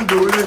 Yandole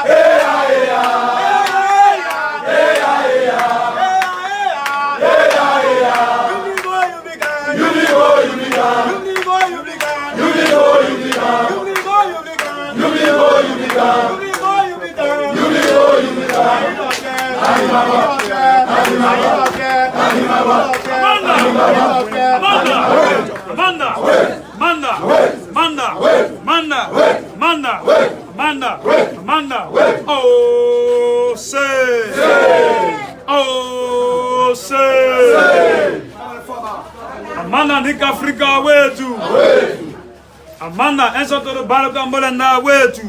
Hey, Amanda, Amanda, oh, say, oh, say, Amanda, Nick Africa, where to? Amanda, answer to the Barga Molanda, where to?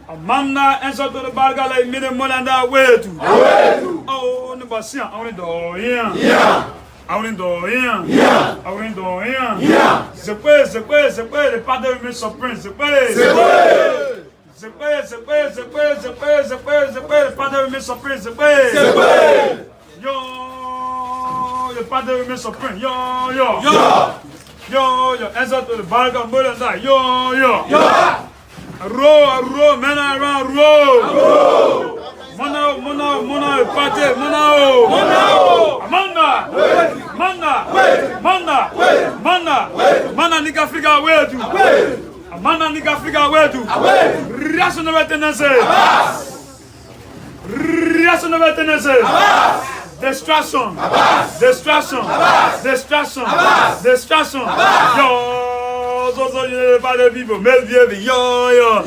Amanda, answer to the Barga, like Mid Molanda, where to? Oh, the Basia, only door, yeah. I wouldn't do rien. Yeah. I wouldn't do rien. Yeah. C'est quoi, le pas de me surprendre. C'est quoi, le pas de me surprendre. C'est quoi, yo, le pas de me surprendre. Yo, answer to the Barga Molanda. Yo. Row, man around, row. Mona, party, Mona, Nick Africa, where to? Amanda, Nick Africa, where to? Rational tendency. Distraction. Yo, so you know the people, baby, yo.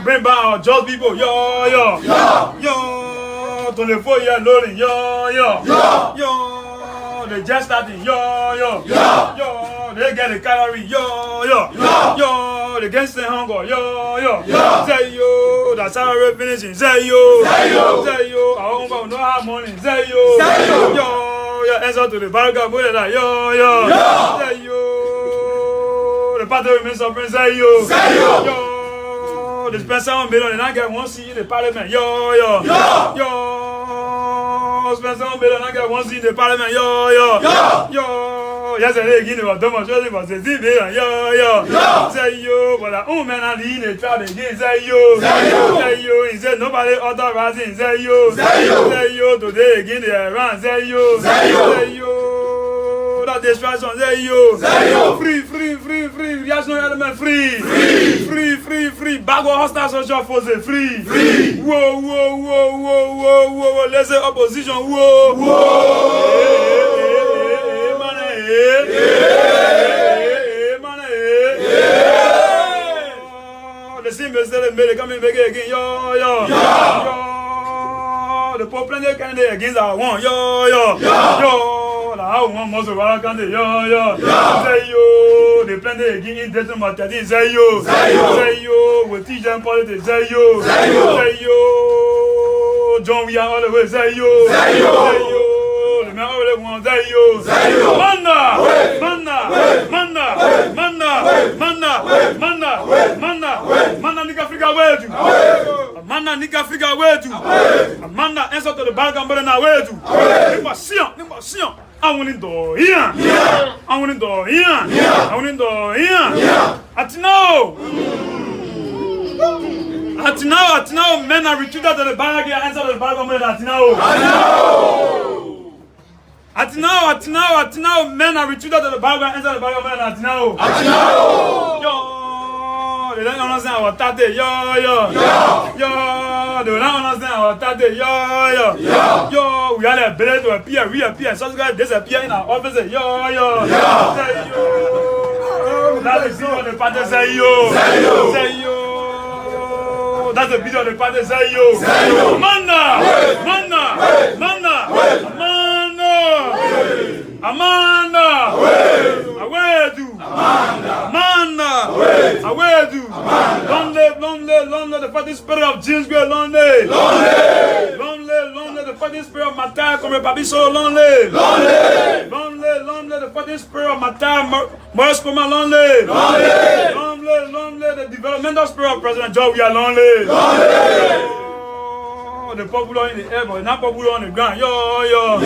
Bring back just people, yo. To the 4 year loading, yo. They just starting, yo. They get the calorie, yo. They get the hunger, yo. Say yo, the salary finishing, say yo. I don't have money, say yo. Answer to the Barga, yo. Say yo, the party women suffering, say yo. They spend $7 million and I get 1 seat in the parliament. Yo. Spend $7 million and I get 1 seat in the parliament. Yo. Yesterday again, it was Thomas Joseph was $10 million. Yo. Say yo, but the man and the tried again. Say yo. He said nobody authorizing. Say yo. Today again they run. Say yo. That distraction. Say yo. Free. Reaction element free. Backward hostile social forces free. Whoa. Let's say opposition. Whoa. The same message made coming back again. Yo. The poor plenty candidate against our one. Yo. I want most of our candidate. Yo. Say yo. They plan to again in Desmond Matadin. Say yo. We teach them politics. Say yo. John, we are all the way. Say yo. The man all the one. Say yo. Manna, Nick Africa, where to? Manna, Nick Africa, where to? Manna, answer to the Barga Molanda, where to? Nimba, I want to do here. At now, men are retreated to the Barga, answer to the Barga Molanda. At now, men are retreated to the Barga, answer the Barga Molanda. Yo. They don't understand our tate, yo. They don't understand our tate, yo. We are able to reappear. Some guys disappear in our offices, yo. Say yo. That's the video of the party, say yo. That's the video of the party, say yo. Amanda. Lonely, the fighting spirit of James Gray, lonely, the fighting spirit of Matai, come Papi, so lonely, the fighting spirit of Matai, Morris, come lonely, the developmental spirit of President Joe, we are lonely, the popular in the air, but not popular on the ground, yo.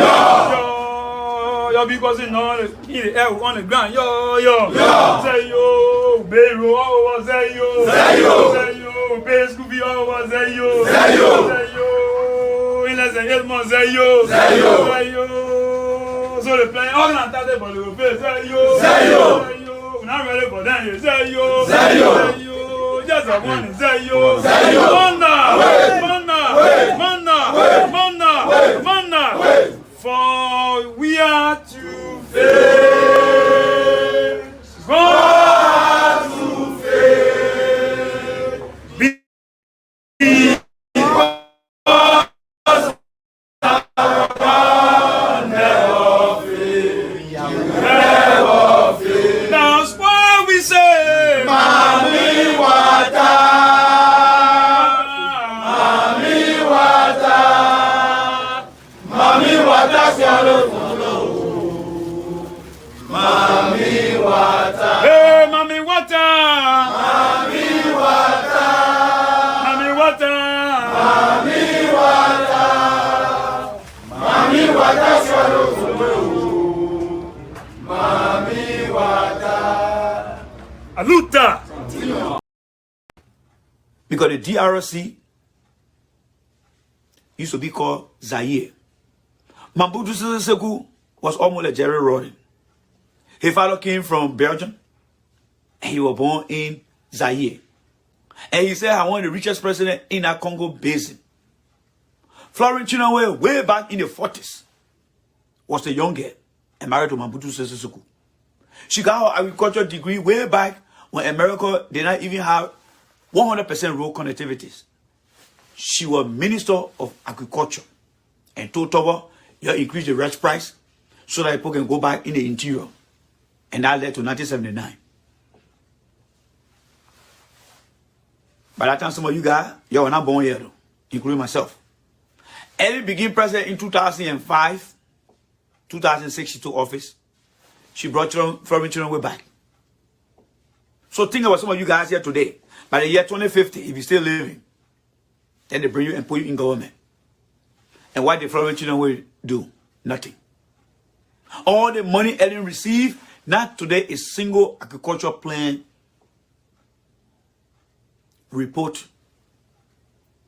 Because in the air on the ground, yo. Say yo, baby, oh, say yo, baby, Scooby, oh, say yo, in less than 8 months, say yo. So they playing all the time, but they will pay, say yo. We're not ready for them, say yo. Just a morning, say yo. Manda. For we are to face God. Aluta. Because the DRC used to be called Zaire. Mobutu Sese Seko was almost like Jerry Rawlings. His father came from Belgium, and he was born in Zaire. And he said, I want the richest president in that Congo basin. Florence Chinaway, way back in the 40s, was a young girl and married to Mobutu Sese Seko. She got her agriculture degree way back when America did not even have 100% road connectivities. She was Minister of Agriculture and told her, you increase the rice price so that people can go back in the interior. And that led to 1979. By that time, some of you guys, you were not born yet, including myself. Ellie became president in 2005. 2006, she took office. She brought Florence way back. So think about some of you guys here today. By the year 2050, if you're still living, then they bring you and put you in government. And what did Florence do? Nothing. All the money Ellen received, not today a single agriculture plan report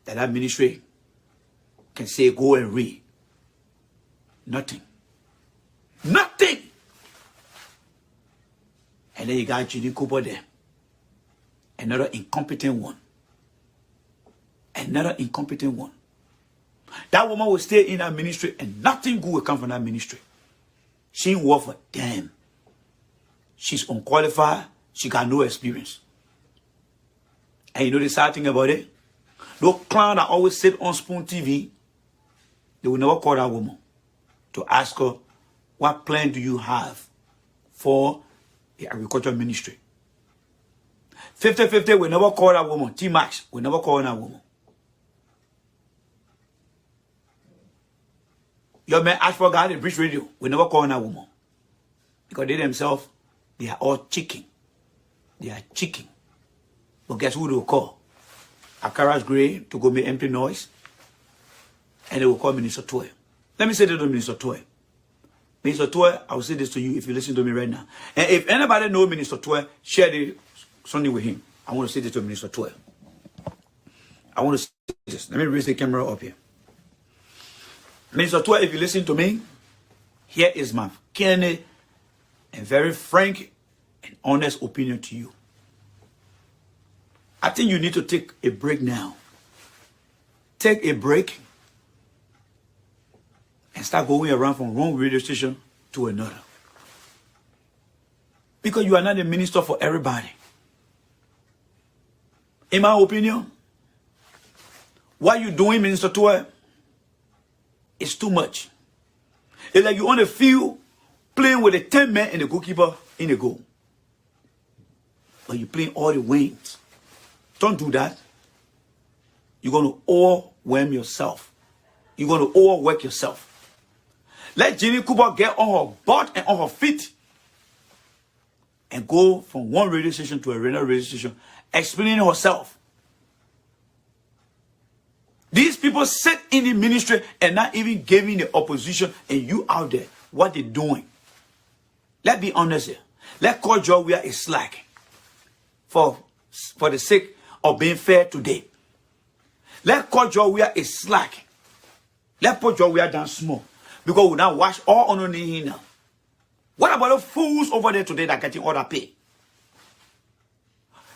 that ministry can say go and read. Nothing. Nothing. And then you got Judy Cooper there. Another incompetent one. Another incompetent one. That woman will stay in that ministry and nothing good will come from that ministry. She ain't work for them. She's unqualified. She got no experience. And you know the sad thing about it? Those clowns that always sit on Spoon TV, they will never call that woman to ask her, what plan do you have for the agriculture ministry? 50-50 will never call that woman. T-Max will never call that woman. Your man Ashford God in British Radio will never call that woman. Because they themselves, they are all chicken. They are chicken. But guess who they will call? Akara's Gray to go make empty noise. And they will call Minister Toy. Let me say this to Minister Toy. Minister Toy, I will say this to you if you listen to me right now. And if anybody knows Minister Toy, share this something with him. I want to say this to Minister Toy. I want to say this. Let me raise the camera up here. Minister Toy, if you listen to me, here is my candid and very frank and honest opinion to you. I think you need to take a break now. Take a break and start going around from one radio station to another. Because you are not a minister for everybody. In my opinion, what you're doing, Minister Toy, is too much. It's like you on the field playing with the 10 men and the goalkeeper in the goal. But you're playing all the wings. Don't do that. You're going to overwhelm yourself. You're going to overwork yourself. Let Jenny Cooper get on her butt and on her feet and go from one radio station to another radio station explaining herself. These people sit in the ministry and not even giving the opposition and you out there what they're doing. Let's be honest here. Let call Joe we are a slack for the sake of being fair today. Let call Joe we are a slack. Let put Joe we are down small. Because we now watch all on the here now. What about the fools over there today that getting all that pay?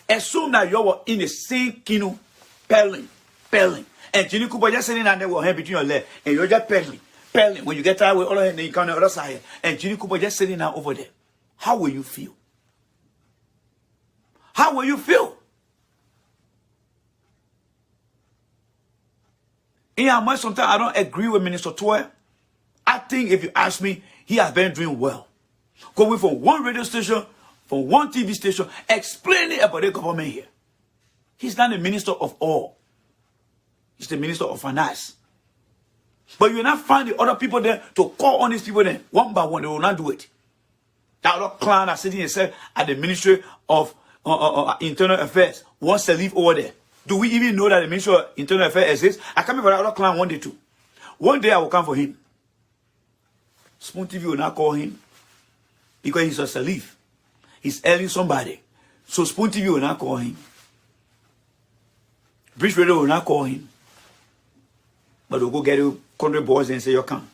Assume that you were in the same kino, peddling. And Jenny Cooper just sitting down there with her hand between your legs. And you're just peddling. When you get tired with all of them, you come on the other side. And Jenny Cooper just sitting down over there. How will you feel? How will you feel? In how much sometimes I don't agree with Minister Toy. I think if you ask me, he has been doing well. Going from one radio station, from one TV station, explaining about the government here. He's not the minister of all. He's the minister of finance. But you will not find the other people there to call on these people there. One by one, they will not do it. That other clown that's sitting himself at the Ministry of Internal Affairs wants to leave over there. Do we even know that the Ministry of Internal Affairs exists? I come for that other clown one day too. One day I will come for him. Spoon TV will not call him because he's a salif. He's earning somebody So Spoon TV will not call him. British Radio will not call him. But they'll go get you country boys and say you come.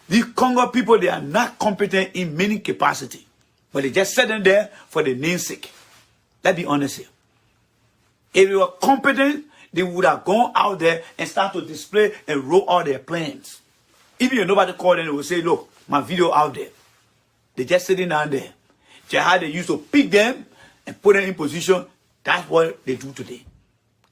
The Congo people, they are not competent in many capacity. But they just set them there for the namesake. Let's be honest here. If they were competent, they would have gone out there and start to display and roll out their plans. Even if nobody called them, they will say, look, my video out there. They just sitting down there. Just how they used to pick them and put them in position. That's what they do today.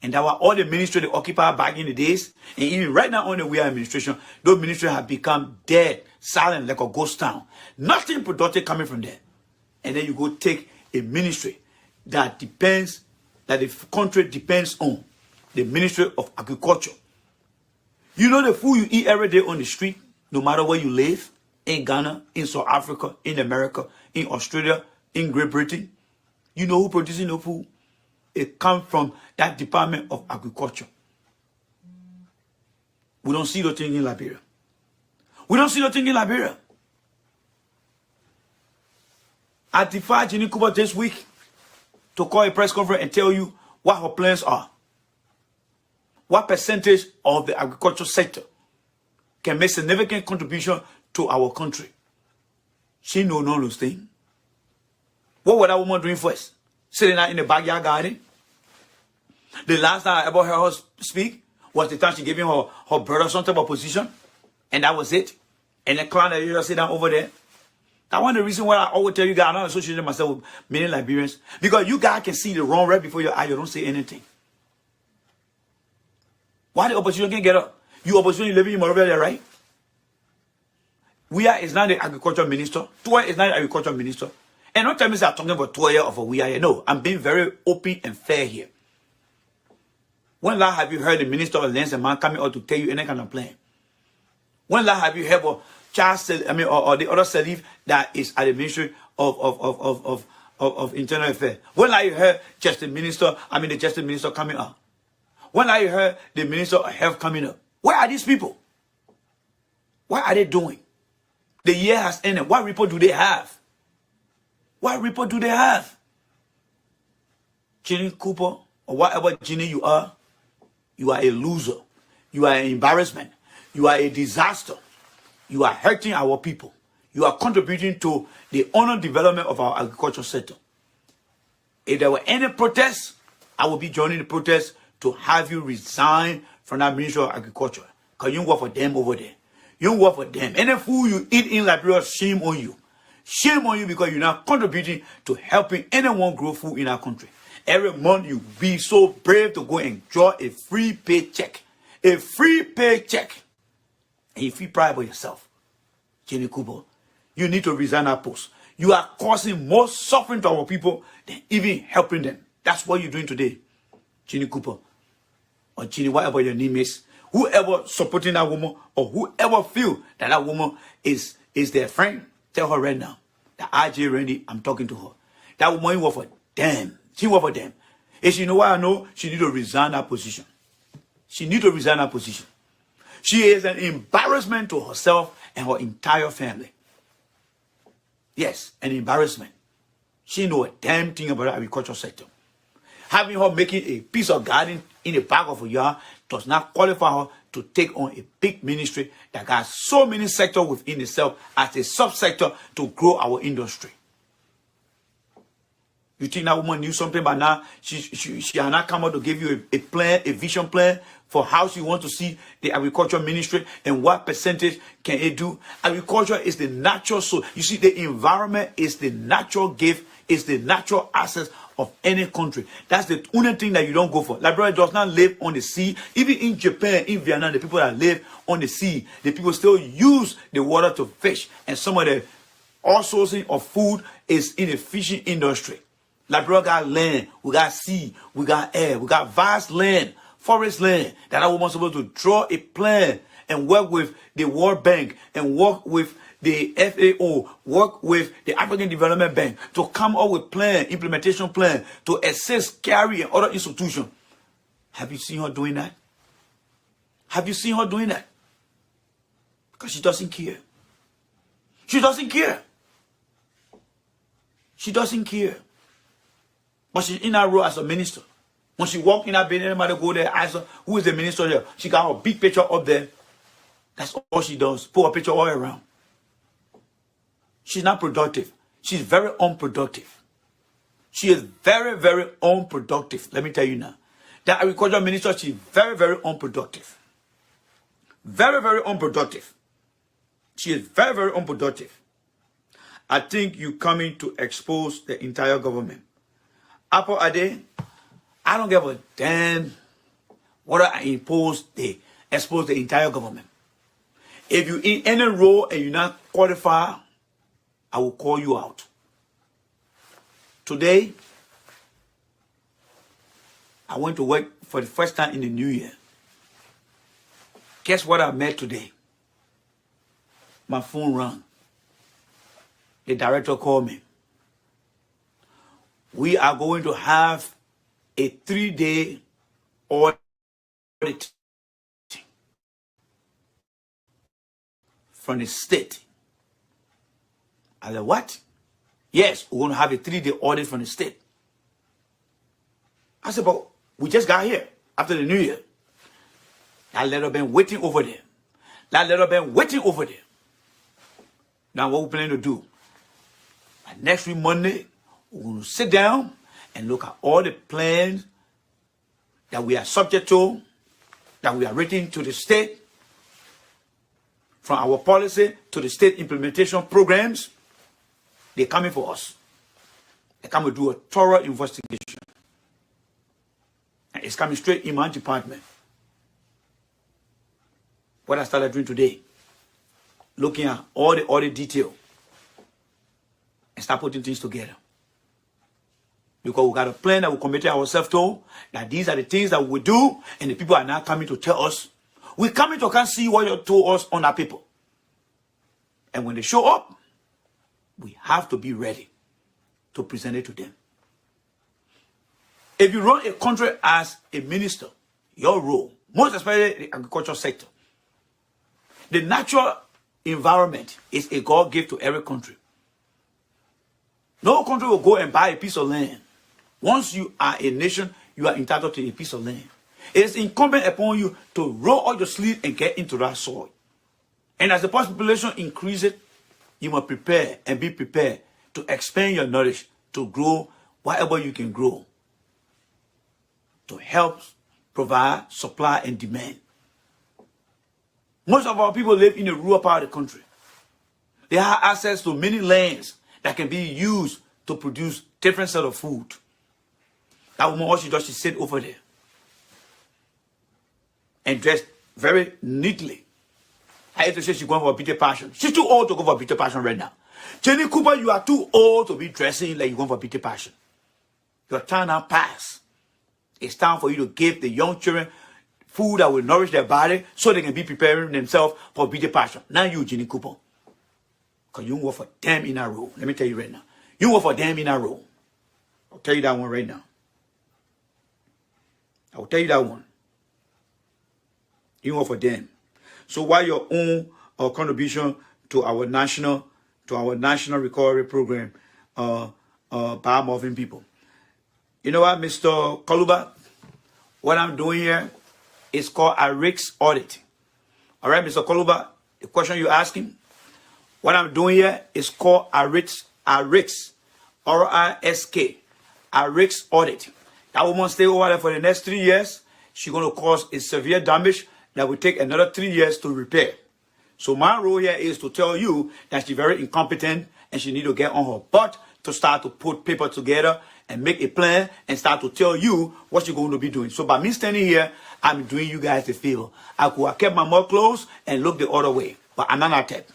And that was all the ministry they occupied back in the days. And even right now on the way administration, those ministries have become dead, silent, like a ghost town. Nothing productive coming from there. And then you go take a ministry that depends, that the country depends on, the Ministry of Agriculture. You know the food you eat every day on the street, no matter where you live, in Ghana, in South Africa, in America, in Australia, in Great Britain. You know who producing the food? It comes from that Department of Agriculture. We don't see the thing in Liberia. We don't see the thing in Liberia. I defy Jenny Cooper this week to call a press conference and tell you what her plans are. What percentage of the agriculture sector can make significant contribution to our country? She know none of those things. What was that woman doing first? Sitting out in the backyard garden? The last time I ever heard her speak was the time she gave him her brother some type of position. And that was it. And the clown that you just sit down over there. That's one of the reasons why I always tell you guys, I'm not associating myself with many Liberians. Because you guys can see the wrong right before your eye, you don't say anything. Why the opposition can't get up? You opposition, you living in Monrovia, right? We are is not the agriculture minister. Toya is not the agriculture minister. And don't tell me I'm talking about Toya or for we are here. No, I'm being very open and fair here. When last have you heard the minister of lands and man coming out to tell you any kind of plan? When last have you heard of Charles, or the other Salif that is at the Ministry of Internal Affairs? When last you heard the Justice Minister coming up? When last you heard the Minister of Health coming up? Where are these people? What are they doing? The year has ended. What report do they have? What report do they have? Jenny Cooper, or whatever Jenny you are a loser. You are an embarrassment. You are a disaster. You are hurting our people. You are contributing to the honor development of our agricultural sector. If there were any protests, I will be joining the protests to have you resign from that Ministry of Agriculture. Because you work for them over there. You work for them. Any food you eat in Liberia, shame on you. Shame on you because you're not contributing to helping anyone grow food in our country. Every month you be so brave to go and draw a free paycheck. A free paycheck. And you feel proud about yourself. Jenny Cooper, you need to resign that post. You are causing more suffering to our people than even helping them. That's what you're doing today. Jenny Cooper. Or Jenny, whatever your name is. Whoever supporting that woman or whoever feel that that woman is their friend, tell her right now that RJ Randy, I'm talking to her. That woman work for them. She work for them. And she know what I know? She need to resign that position. She need to resign that position. She is an embarrassment to herself and her entire family. Yes, an embarrassment. She know a damn thing about the agricultural sector. Having her making a piece of garden in the back of a yard does not qualify her to take on a big ministry that got so many sectors within itself as a subsector to grow our industry. You think that woman knew something by now? She had not come out to give you a plan, a vision plan for how she wants to see the agriculture ministry and what percentage can it do. Agriculture is the natural source. You see, the environment is the natural gift, is the natural access of any country. That's the only thing that you don't go for. Liberia does not live on the sea. Even in Japan, in Vietnam, the people that live on the sea, the people still use the water to fish. And some of the outsourcing of food is in the fishing industry. Liberia got land, we got sea, we got air, we got vast land, forest land, that I was supposed to draw a plan and work with the World Bank and work with the FAO, work with the African Development Bank to come up with plan, implementation plan to assist Carrie and other institutions. Have you seen her doing that? Have you seen her doing that? Because she doesn't care. She doesn't care. She doesn't care. But she's in her role as a minister. When she walk in her building, anybody go there, ask her, who is the minister here? She got her big picture up there. That's all she does. Put her picture all around. She's not productive. She's very unproductive. She is very, very unproductive. Let me tell you now. The agriculture minister, she's very, very unproductive. Very, very unproductive. She is very, very unproductive. I think you coming to expose the entire government. Apple Ade, I don't give a damn whether I expose the entire government. If you in any role and you're not qualified, I will call you out. Today, I went to work for the first time in the new year. Guess what I met today? My phone rang. The director called me. We are going to have a 3-day audit from the state. I said, what? Yes, we're going to have a 3-day audit from the state. I said, but we just got here after the new year. That letter been waiting over there. That letter been waiting over there. Now what we plan to do? Next week, Monday, we're going to sit down and look at all the plans that we are subject to, that we are written to the state, from our policy to the state implementation programs. They're coming for us. They're coming to do a thorough investigation. And it's coming straight in my department. What I started doing today, looking at all the detail and start putting things together. Because we got a plan that we committed ourselves to, that these are the things that we do, and the people are now coming to tell us. We're coming to come see what you told us on our people. And when they show up, we have to be ready to present it to them. If you run a country as a minister, your role, most especially the agricultural sector, the natural environment is a God gift to every country. No country will go and buy a piece of land. Once you are a nation, you are entitled to a piece of land. It is incumbent upon you to roll out your sleeve and get into that soil. And as the population increases, you must prepare and be prepared to expand your knowledge, to grow whatever you can grow, to help provide supply and demand. Most of our people live in the rural part of the country. They have access to many lands that can be used to produce different set of food. That woman, all she does, she sit over there and dress very neatly. I hate to say she's going for a beauty passion. She's too old to go for a beauty passion right now. Jenny Cooper, you are too old to be dressing like you're going for a beauty passion. Your time now passed. It's time for you to give the young children food that will nourish their body so they can be preparing themselves for beauty passion. Now you, Jenny Cooper. Because you work for damn in that role. Let me tell you right now. You work for damn in that role. I'll tell you that one right now. I will tell you that one. You work for them. So why your own contribution to our national recovery program by moving people? You know what, Mr. Kaluba? What I'm doing here is called a risk audit. All right, Mr. Kaluba, the question you're asking, what I'm doing here is called a risk, R-I-S-K, a risk audit. That woman stay over there for the next 3 years. She's going to cause a severe damage that will take another 3 years to repair. So my role here is to tell you that she's very incompetent and she need to get on her butt to start to put paper together and make a plan and start to tell you what she's going to be doing. So by me standing here, I'm doing you guys a favor. I could have kept my mouth closed and looked the other way, but I'm not at that.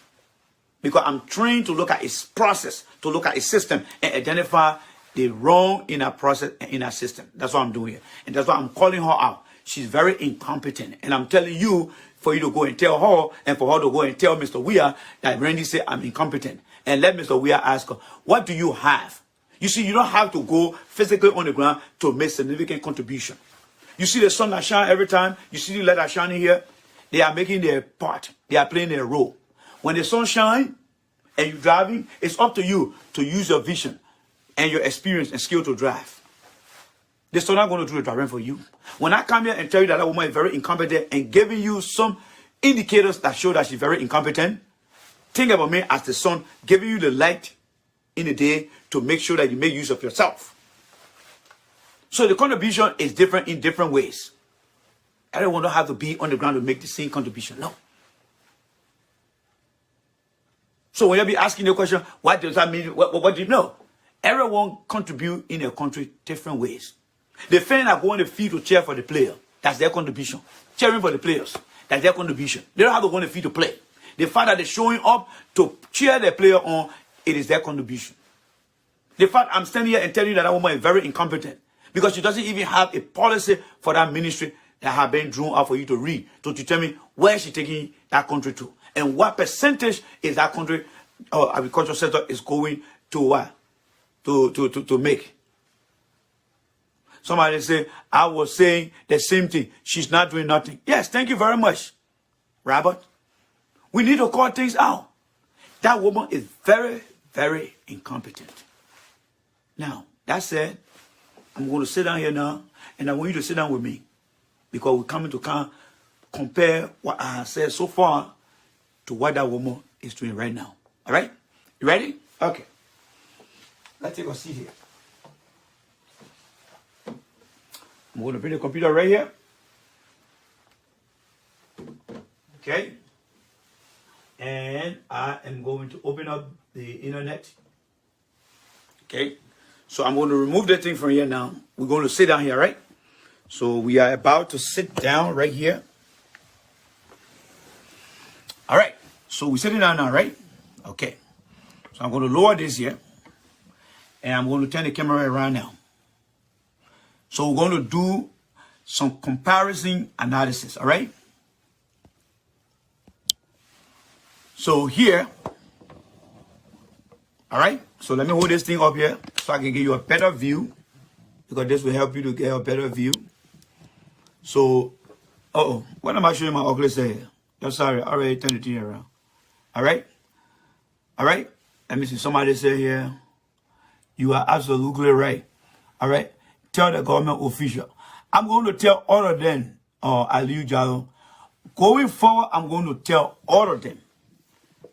Because I'm trained to look at its process, to look at its system and identify the wrong in our process and in our system. That's what I'm doing here. And that's why I'm calling her out. She's very incompetent. And I'm telling you for you to go and tell her and for her to go and tell Mr. Weir that Randy said I'm incompetent. And let Mr. Weir ask her, what do you have? You see, you don't have to go physically on the ground to make significant contribution. You see the sun that shine every time. You see the light that shining here. They are making their part. They are playing their role. When the sun shines and you're driving, it's up to you to use your vision and your experience and skill to drive. They're still not going to do the driving for you. When I come here and tell you that that woman is very incompetent and giving you some indicators that show that she's very incompetent, think about me as the son giving you the light in the day to make sure that you make use of yourself. So the contribution is different in different ways. Everyone don't have to be on the ground to make the same contribution. No. So when you be asking the question, what does that mean? What do you know? Everyone contribute in a country different ways. The fans are going to the field to cheer for the player. That's their contribution. Cheering for the players. That's their contribution. They don't have to go on the field to play. The fact that they're showing up to cheer the player on, it is their contribution. The fact I'm standing here and telling you that woman is very incompetent because she doesn't even have a policy for that ministry that have been drawn out for you to read to determine where she's taking that country to and what percentage is that country or agricultural sector is going to what to make. Somebody say, I was saying the same thing. She's not doing nothing. Yes, thank you very much, Robert. We need to call things out. That woman is very, very incompetent. Now, that said, I'm going to sit down here now, and I want you to sit down with me because we're coming to compare what I have said so far to what that woman is doing right now. All right? You ready? Okay. Let's take a seat here. I'm going to bring the computer right here. Okay. And I am going to open up the internet. Okay. So I'm going to remove the thing from here now. We're going to sit down here, right? So we are about to sit down right here. All right. So we're sitting down now, right? Okay. So I'm going to lower this here. And I'm going to turn the camera around now. So we're going to do some comparison analysis, all right? So here, all right? So let me hold this thing up here so I can give you a better view because this will help you to get a better view. So, what am I showing my ugly say here? I'm sorry, I already turned the thing around. All right? All right? Let me see. Somebody say here, you are absolutely right. All right? Tell the government official. I'm going to tell all of them, Aliu Jalo. Going forward, I'm going to tell all of them.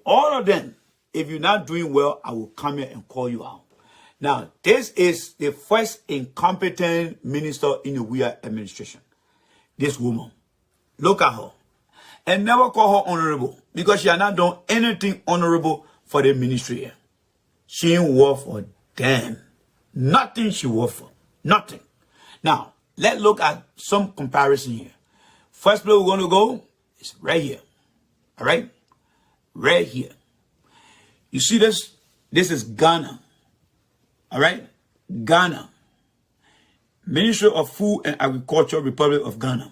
All of them. If you're not doing well, I will come here and call you out. Now, this is the first incompetent minister in the Weir administration. This woman. Look at her. And never call her honorable because she has not done anything honorable for the ministry here. She ain't worth a damn. Nothing she worth for. Nothing. Now, let's look at some comparison here. First place we're going to go is right here. All right? Right here. You see this? This is Ghana. All right? Ghana. Ministry of Food and Agriculture, Republic of Ghana.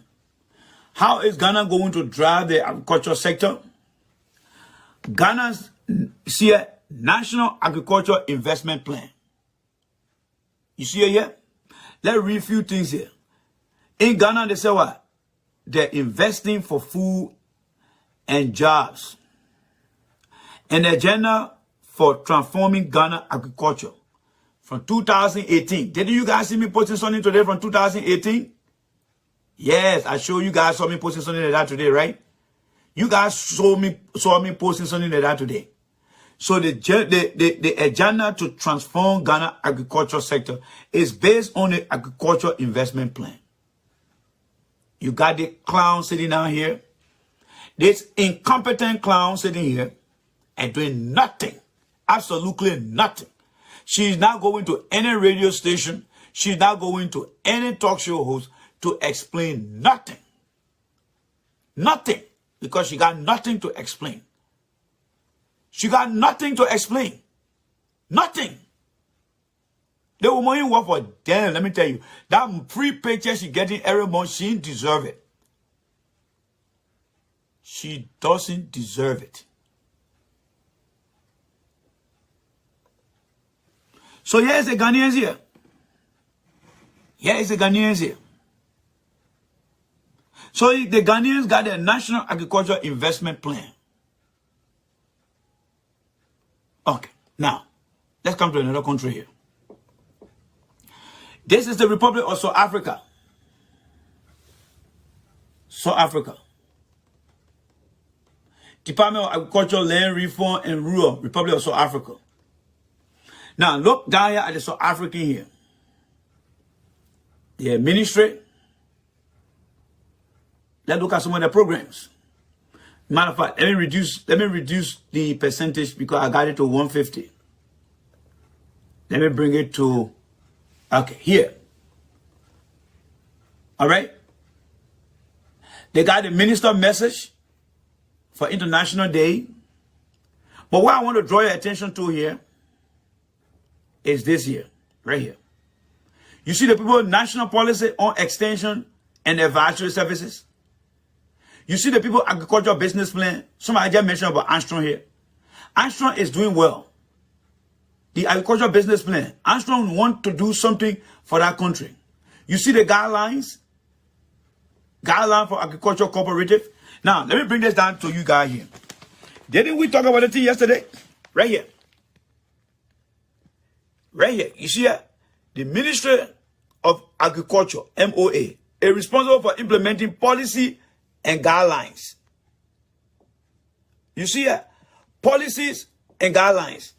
How is Ghana going to drive the agricultural sector? Ghana's National Agricultural Investment Plan. You see it here? Let's read a few things here. In Ghana, they say what? They're investing for food and jobs. An agenda for transforming Ghana agriculture from 2018. Did you guys see me posting something today from 2018? Yes, I show you guys saw me posting something like that today, right? You guys saw me posting something like that today. So the agenda to transform Ghana agriculture sector is based on the agricultural investment plan. You got the clown sitting down here. This incompetent clown sitting here and doing nothing. Absolutely nothing. She's not going to any radio station. She's not going to any talk show host to explain nothing. Nothing. Because she got nothing to explain. She got nothing to explain. Nothing. The woman ain't work for damn, let me tell you. That free paycheck she getting every month, she didn't deserve it. She doesn't deserve it. So here's the Ghanaians here. Here is the Ghanaians here. So the Ghanaians got the National Agricultural Investment Plan. Okay, now, let's come to another country here. This is the Republic of South Africa. South Africa. Department of Agriculture, Land Reform and Rural, Republic of South Africa. Now look down here at the South African here. The ministry. Let's look at some of the programs. Matter of fact, let me reduce the percentage because I got it to 150. Let me bring it to, okay, here. All right. They got the minister message for International Day. But what I want to draw your attention to here is this here, right here. You see the people national policy on extension and advisory services. You see the people agricultural business plan. Somebody just mentioned about Armstrong here. Armstrong is doing well. The agricultural business plan. Armstrong want to do something for that country. You see the guidelines for agricultural cooperative. Now, let me bring this down to you guys here. Didn't we talk about it yesterday? Right here. Right here. You see here? The Ministry of Agriculture, MOA, is responsible for implementing policy and guidelines. You see here? Policies and guidelines.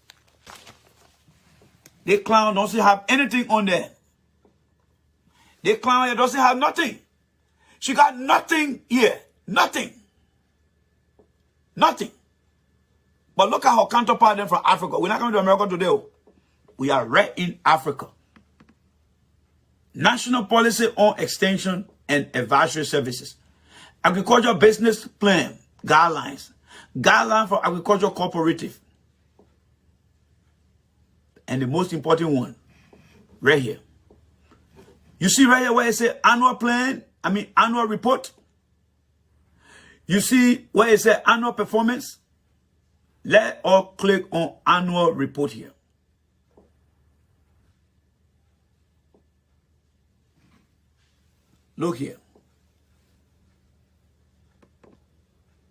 The clown doesn't have anything on there. The clown here doesn't have nothing. She got nothing here. Nothing. Nothing. But look at her counterpart then from Africa. We're not coming to America today. We are right in Africa. National Policy on Extension and Advisory Services. Agricultural Business Plan. Guidelines. Guideline for Agricultural Cooperative. And the most important one. Right here. You see right here where it says annual plan. Annual report. You see where it says annual performance. Let us click on annual report here. Look here.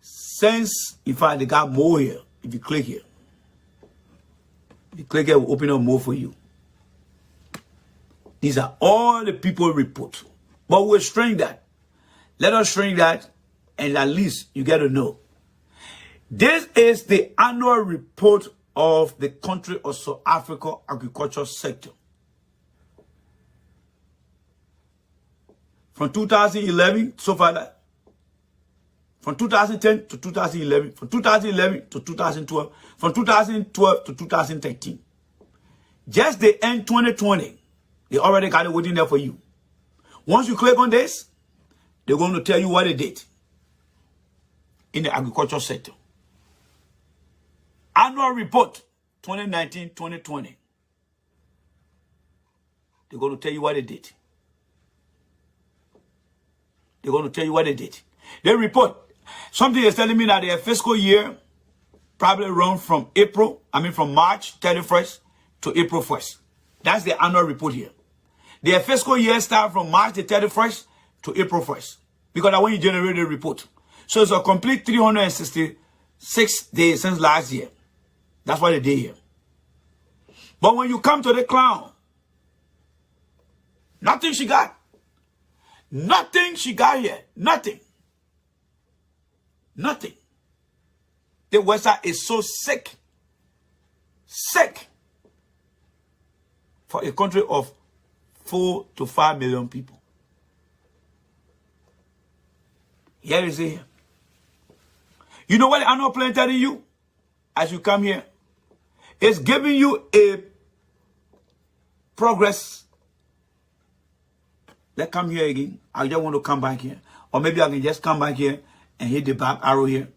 Since, in fact, they got more here. If you click here. If you click here, it will open up more for you. These are all the people report. But we'll shrink that. Let us shrink that, and at least you get to know. This is the annual report of the country of South Africa agriculture sector. From 2011, so far that. From 2010 to 2011, from 2011 to 2012, from 2012 to 2013. Just the end 2020, they already got it waiting there for you. Once you click on this, they're going to tell you what they did in the agriculture sector. Annual report 2019-2020. They're going to tell you what they did. They're going to tell you what they did. They report. Something is telling me that their fiscal year probably run from March 31st to April 1st. That's the annual report here. Their fiscal year starts from March the 31st to April 1st. Because that's when you generate the report. So it's a complete 366 days since last year. That's what they did here. But when you come to the clown, nothing she got. Nothing she got here. Nothing. Nothing. The website is so sick. Sick. For a country of 4 to 5 million people. Here is it. You know what the annual plan telling you as you come here? It's giving you a progress. Let's come here again. I just want to come back here. Or maybe I can just come back here and hit the back arrow here.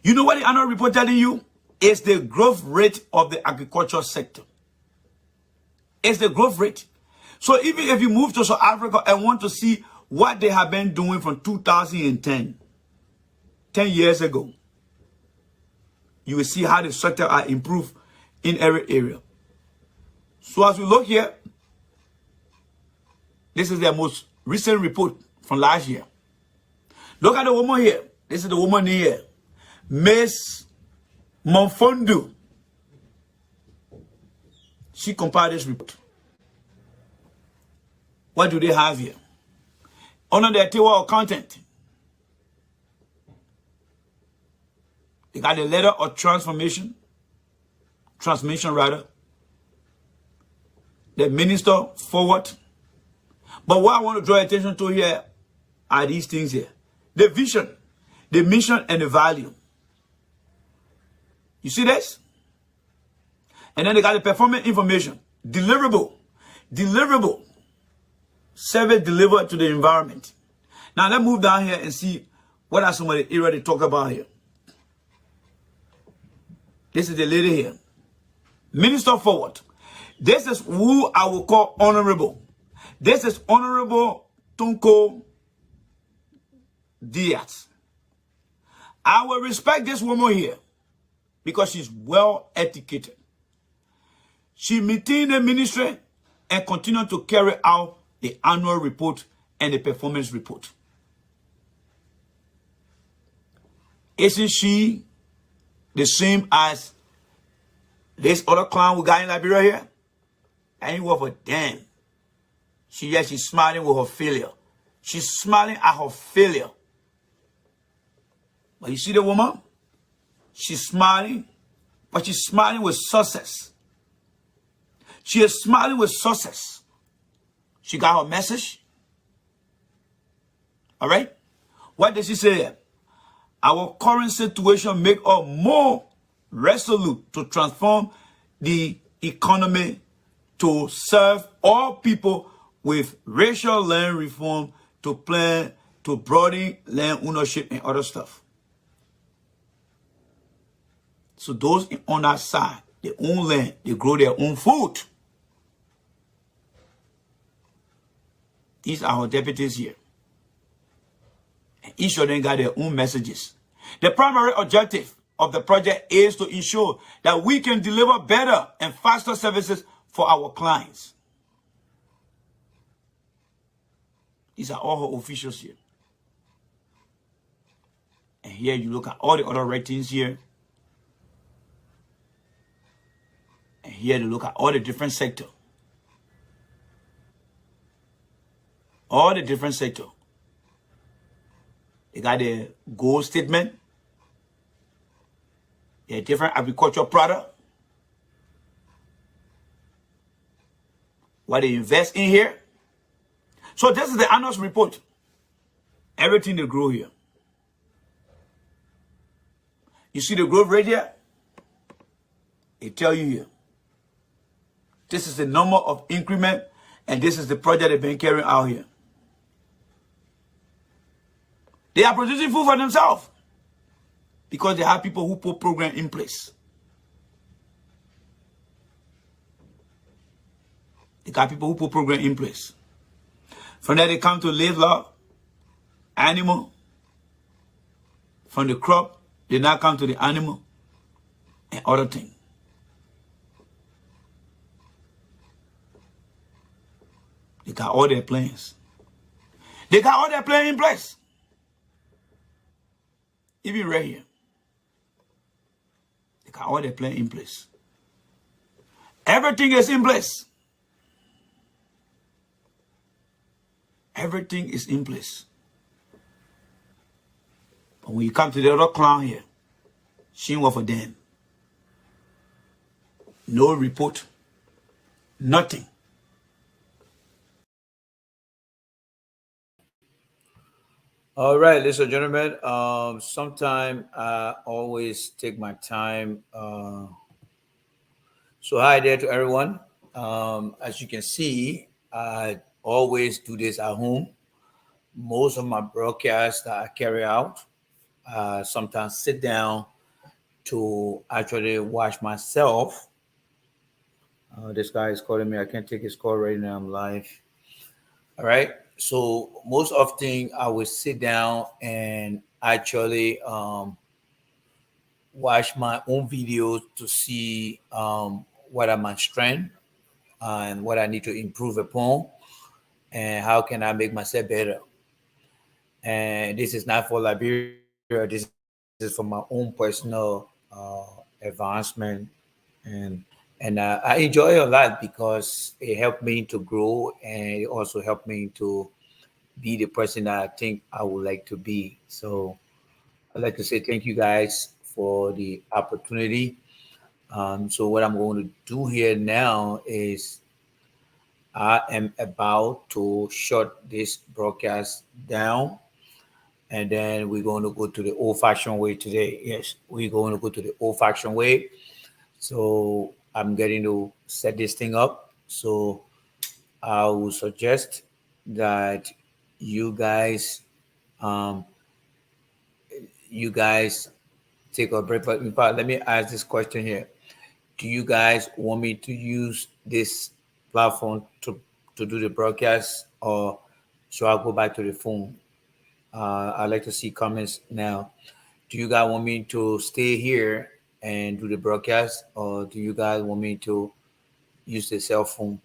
You know what the annual report telling you? It's the growth rate of the agricultural sector. It's the growth rate. So even if you move to South Africa and want to see what they have been doing from 2010, 10 years ago, you will see how the sector are improved in every area. So as we look here, this is their most recent report from last year. Look at the woman here. This is the woman here. Miss Monfondo. She compared this report. What do they have here? Under their table of content, they got the letter of transmission rather. The minister forward. But what I want to draw attention to here are these things here. The vision, the mission, and the value. You see this? And then they got the performance information. Deliverable. Service delivered to the environment. Now let's move down here and see what are some of the areas they talk about here. This is the lady here. Minister forward. This is who I will call honorable. This is Honorable Tunko Diaz. I will respect this woman here because she's well educated. She maintained the ministry and continued to carry out the annual report and the performance report. Isn't she the same as this other clown we got in Liberia here? I ain't worth a damn. She's smiling with her failure. She's smiling at her failure. But you see the woman? She's smiling, but she's smiling with success. She is smiling with success. She got her message. All right? What does she say? Our current situation makes us more resolute to transform the economy to serve all people with racial land reform, to plan to broaden land ownership and other stuff. So those on that side, they own land, they grow their own food. These are our deputies here. And each of them got their own messages. The primary objective of the project is to ensure that we can deliver better and faster services for our clients. These are all her officials here. And here you look at all the other ratings here. And here you look at all the different sectors. All the different sectors. They got the goal statement. They different agricultural product. What they invest in here. So this is the annual report. Everything they grow here. You see the growth rate here? They tell you here. This is the number of increment, and this is the project they've been carrying out here. They are producing food for themselves because they have people who put program in place. They got people who put program in place. From there they come to livestock, animal. From the crop, they now come to the animal and other things. They got all their plans. They got all their plans in place. Even right here. They got all their plans in place. Everything is in place. Everything is in place. But when you come to the other clown here, she ain't worth a damn. No report. Nothing. All right, ladies and gentlemen. Sometime I always take my time. So hi there to everyone. As you can see, I always do this at home. Most of my broadcasts that I carry out, sometimes sit down to actually watch myself. This guy is calling me. I can't take his call right now. I'm live. All right. So most often I will sit down and actually watch my own videos to see what are my strengths and what I need to improve upon and how can I make myself better. And this is not for Liberia. This is for my own personal advancement and And I enjoy it a lot because it helped me to grow, and it also helped me to be the person that I think I would like to be. So I'd like to say thank you guys for the opportunity. So what I'm going to do here now is I am about to shut this broadcast down, and then we're going to go to the old-fashioned way today. Yes, we're going to go to the old-fashioned way. So I'm getting to set this thing up. So I would suggest that you guys, um, you guys take a break. But in fact, let me ask this question here: do you guys want me to use this platform to do the broadcast, or should I go back to the phone? I'd like to see comments now. Do you guys want me to stay here and do the broadcast, or do you guys want me to use the cell phone?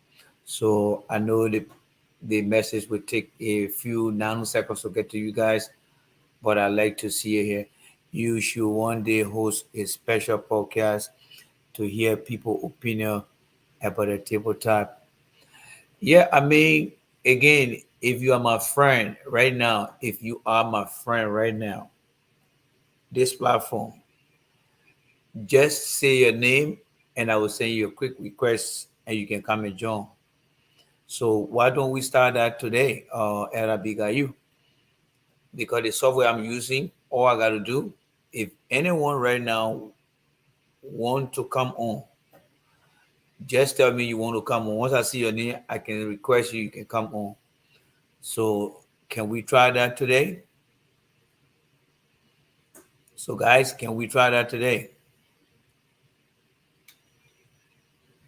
So I know the message will take a few nanoseconds to get to you guys, but I like to see it here. You should one day host a special podcast to hear people' opinion about a tabletop. Yeah, I mean, again, if you are my friend right now, if you are my friend right now, this platform, just say your name and I will send you a quick request and you can come and join. So why don't we start that today, Arabigayu? Because the software I'm using, all I got to do, if anyone right now want to come on, just tell me you want to come on. Once I see your name, I can request you. You can come on. So can we try that today? So guys, can we try that today?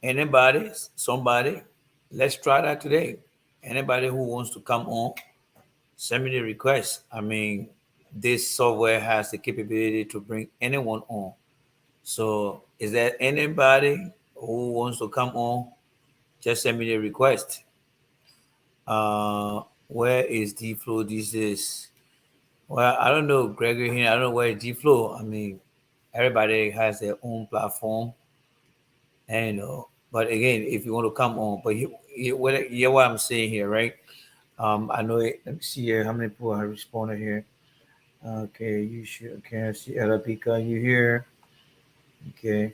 Anybody, somebody, let's try that today. Anybody who wants to come on, send me the request. I mean, this software has the capability to bring anyone on. So is there anybody who wants to come on? Just send me the request. Where is D Flow these days? Well, I don't know, Gregory here. I don't know where D Flow. I mean, everybody has their own platform, and but again, if you want to come on, but what I'm saying here, right? I know it. Let me see here. How many people have responded here? Okay, you should. Okay, I see Arabika. You here? Okay,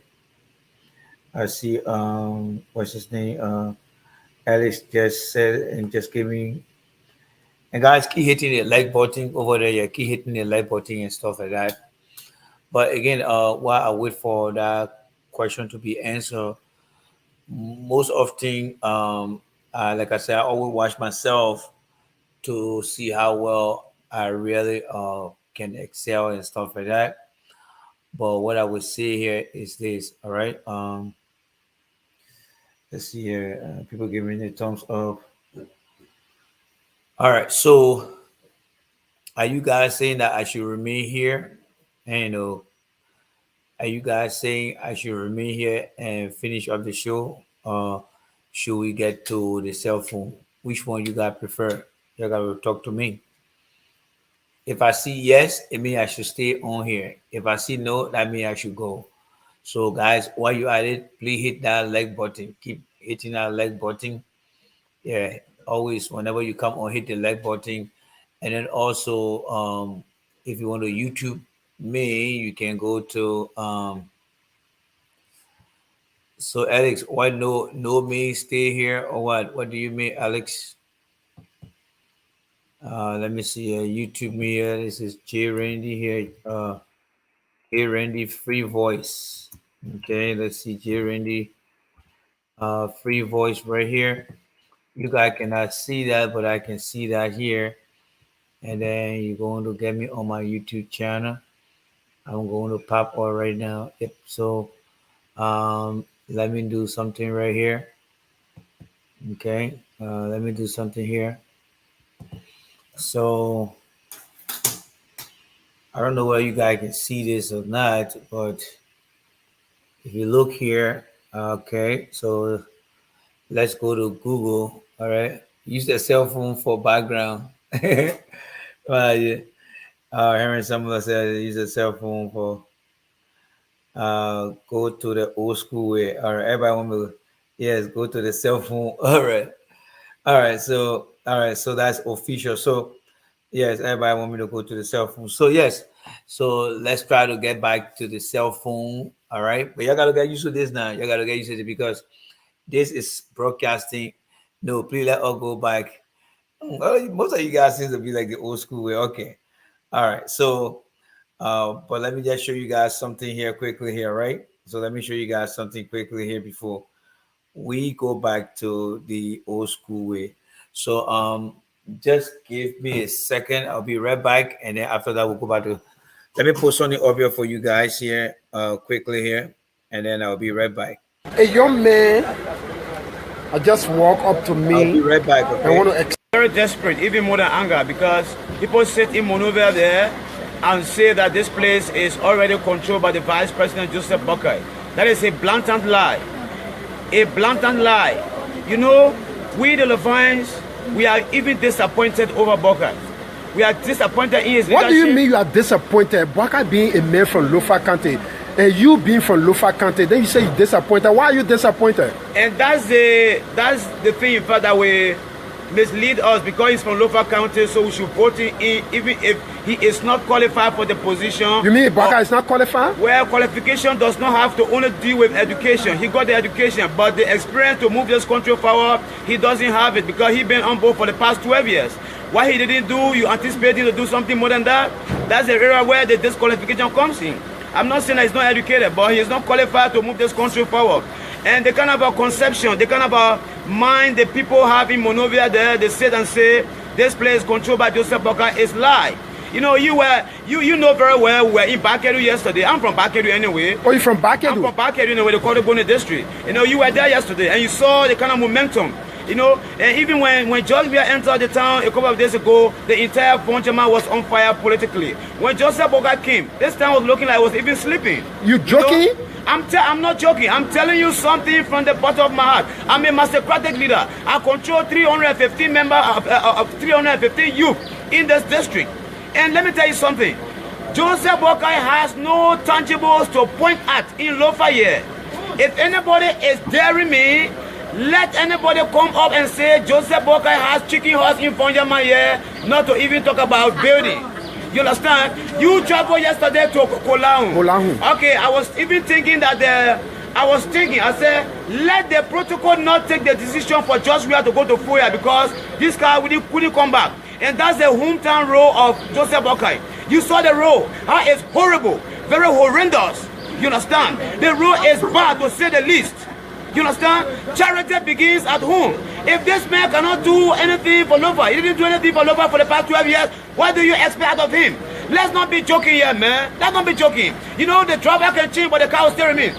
I see. What's his name? Alex just said and just gave me. And guys, keep hitting the like button over there. Yeah, keep hitting the like button and stuff like that. But again, while I wait for that question to be answered, most often, like I said, I always watch myself to see how well I really can excel and stuff like that. But what I would say here is this, all right? Let's see here. People giving me the thumbs up. All right. So, are you guys saying that I should remain here? And are you guys saying I should remain here and finish up the show? Should we get to the cell phone? Which one you guys prefer? You gotta talk to me. If I see yes, it means I should stay on here. If I see no, that means I should go. So guys, while you at it, please hit that like button. Keep hitting that like button. Yeah, always whenever you come on, hit the like button. And then also, if you want to YouTube me, you can go to so Alex, why no me stay here or what? What do you mean, Alex? Let me see. YouTube me here. This is J Randy here. J Randy free voice. Okay, let's see J Randy free voice right here. You guys cannot see that, but I can see that here. And then you're going to get me on my YouTube channel. I'm going to pop on right now. Yep. So let me do something right here. Okay. Let me do something here. So I don't know whether you guys can see this or not, but if you look here, okay, so let's go to Google. All right. Use the cell phone for background. Yeah. Hearing someone say use a cell phone for go to the old school way. All right, everybody want me to, yes, go to the cell phone. All right, so that's official. So yes, everybody want me to go to the cell phone. So yes, so let's try to get back to the cell phone. All right, but y'all gotta get used to this now. You gotta get used to it because this is broadcasting. No, please let us go back. Well, most of you guys seem to be like the old school way. Okay, all right. So, but let me just show you guys something here quickly here, right? So let me show you guys something quickly here before we go back to the old school way. So just give me a second. I'll be right back, and then after that we'll go back to. Let me post something up here for you guys here quickly here, and then I'll be right back. A young man just walk up to me. I'll be right back. Okay? I want to Very desperate, even more than anger, because people sit in Monrovia there and say that this place is already controlled by the Vice President Joseph Boakai. That is a blatant lie. A blatant lie. You know, we the Levines, we are even disappointed over Boakai. We are disappointed in his leadership. What do you mean you are disappointed? Boakai being a man from Lofa County, and you being from Lofa County, then you say you're disappointed. Why are you disappointed? And that's the thing, in fact, that we mislead us, because he's from Lofa County, so we should vote him in even if he is not qualified for the position. You mean Boakai is not qualified? Well, qualification does not have to only deal with education. He got the education, but the experience to move this country forward, he doesn't have it, because he's been on board for the past 12 years. What he didn't do, you anticipate him to do something more than that? That's the area where the disqualification comes in. I'm not saying that he's not educated, but he's not qualified to move this country forward. And the kind of a conception, the kind of a mind the people have in Monrovia there, they sit and say this place controlled by Joseph Boakai is lie. You know, you know very well we were in Bakedu yesterday. I'm from Bakedu anyway. Oh, you're from Bakedu? I'm from Bakedu anyway, the Kodogoni district. You know, you were there yesterday and you saw the kind of momentum. You know, and even when George Weah entered the town a couple of days ago, the entire Bunchama was on fire politically. When Joseph Boakai came, this town was looking like it was even sleeping. You joking? You know? I'm not joking. I'm telling you something from the bottom of my heart. I'm a mastercratic leader. I control 315 members of 315 youth in this district. And let me tell you something. Joseph Boakai has no tangibles to point at in Lofa here. If anybody is daring me, let anybody come up and say Joseph Boakai has chicken horse in Fonjama here, not to even talk about building. You understand? You traveled yesterday to Kolahu. Okay, I was even thinking that I said, let the protocol not take the decision for George Weah to go to Foya, because this guy couldn't come back. And that's the hometown role of Joseph Boakai. You saw the role. How it's horrible, very horrendous. You understand? The role is bad, to say the least. You understand? Charity begins at home. If this man cannot do anything for Lofa, he didn't do anything for Lofa for the past 12 years, what do you expect out of him? Let's not be joking here, man. Let's not be joking. You know, the driver can change, but the car will still remain.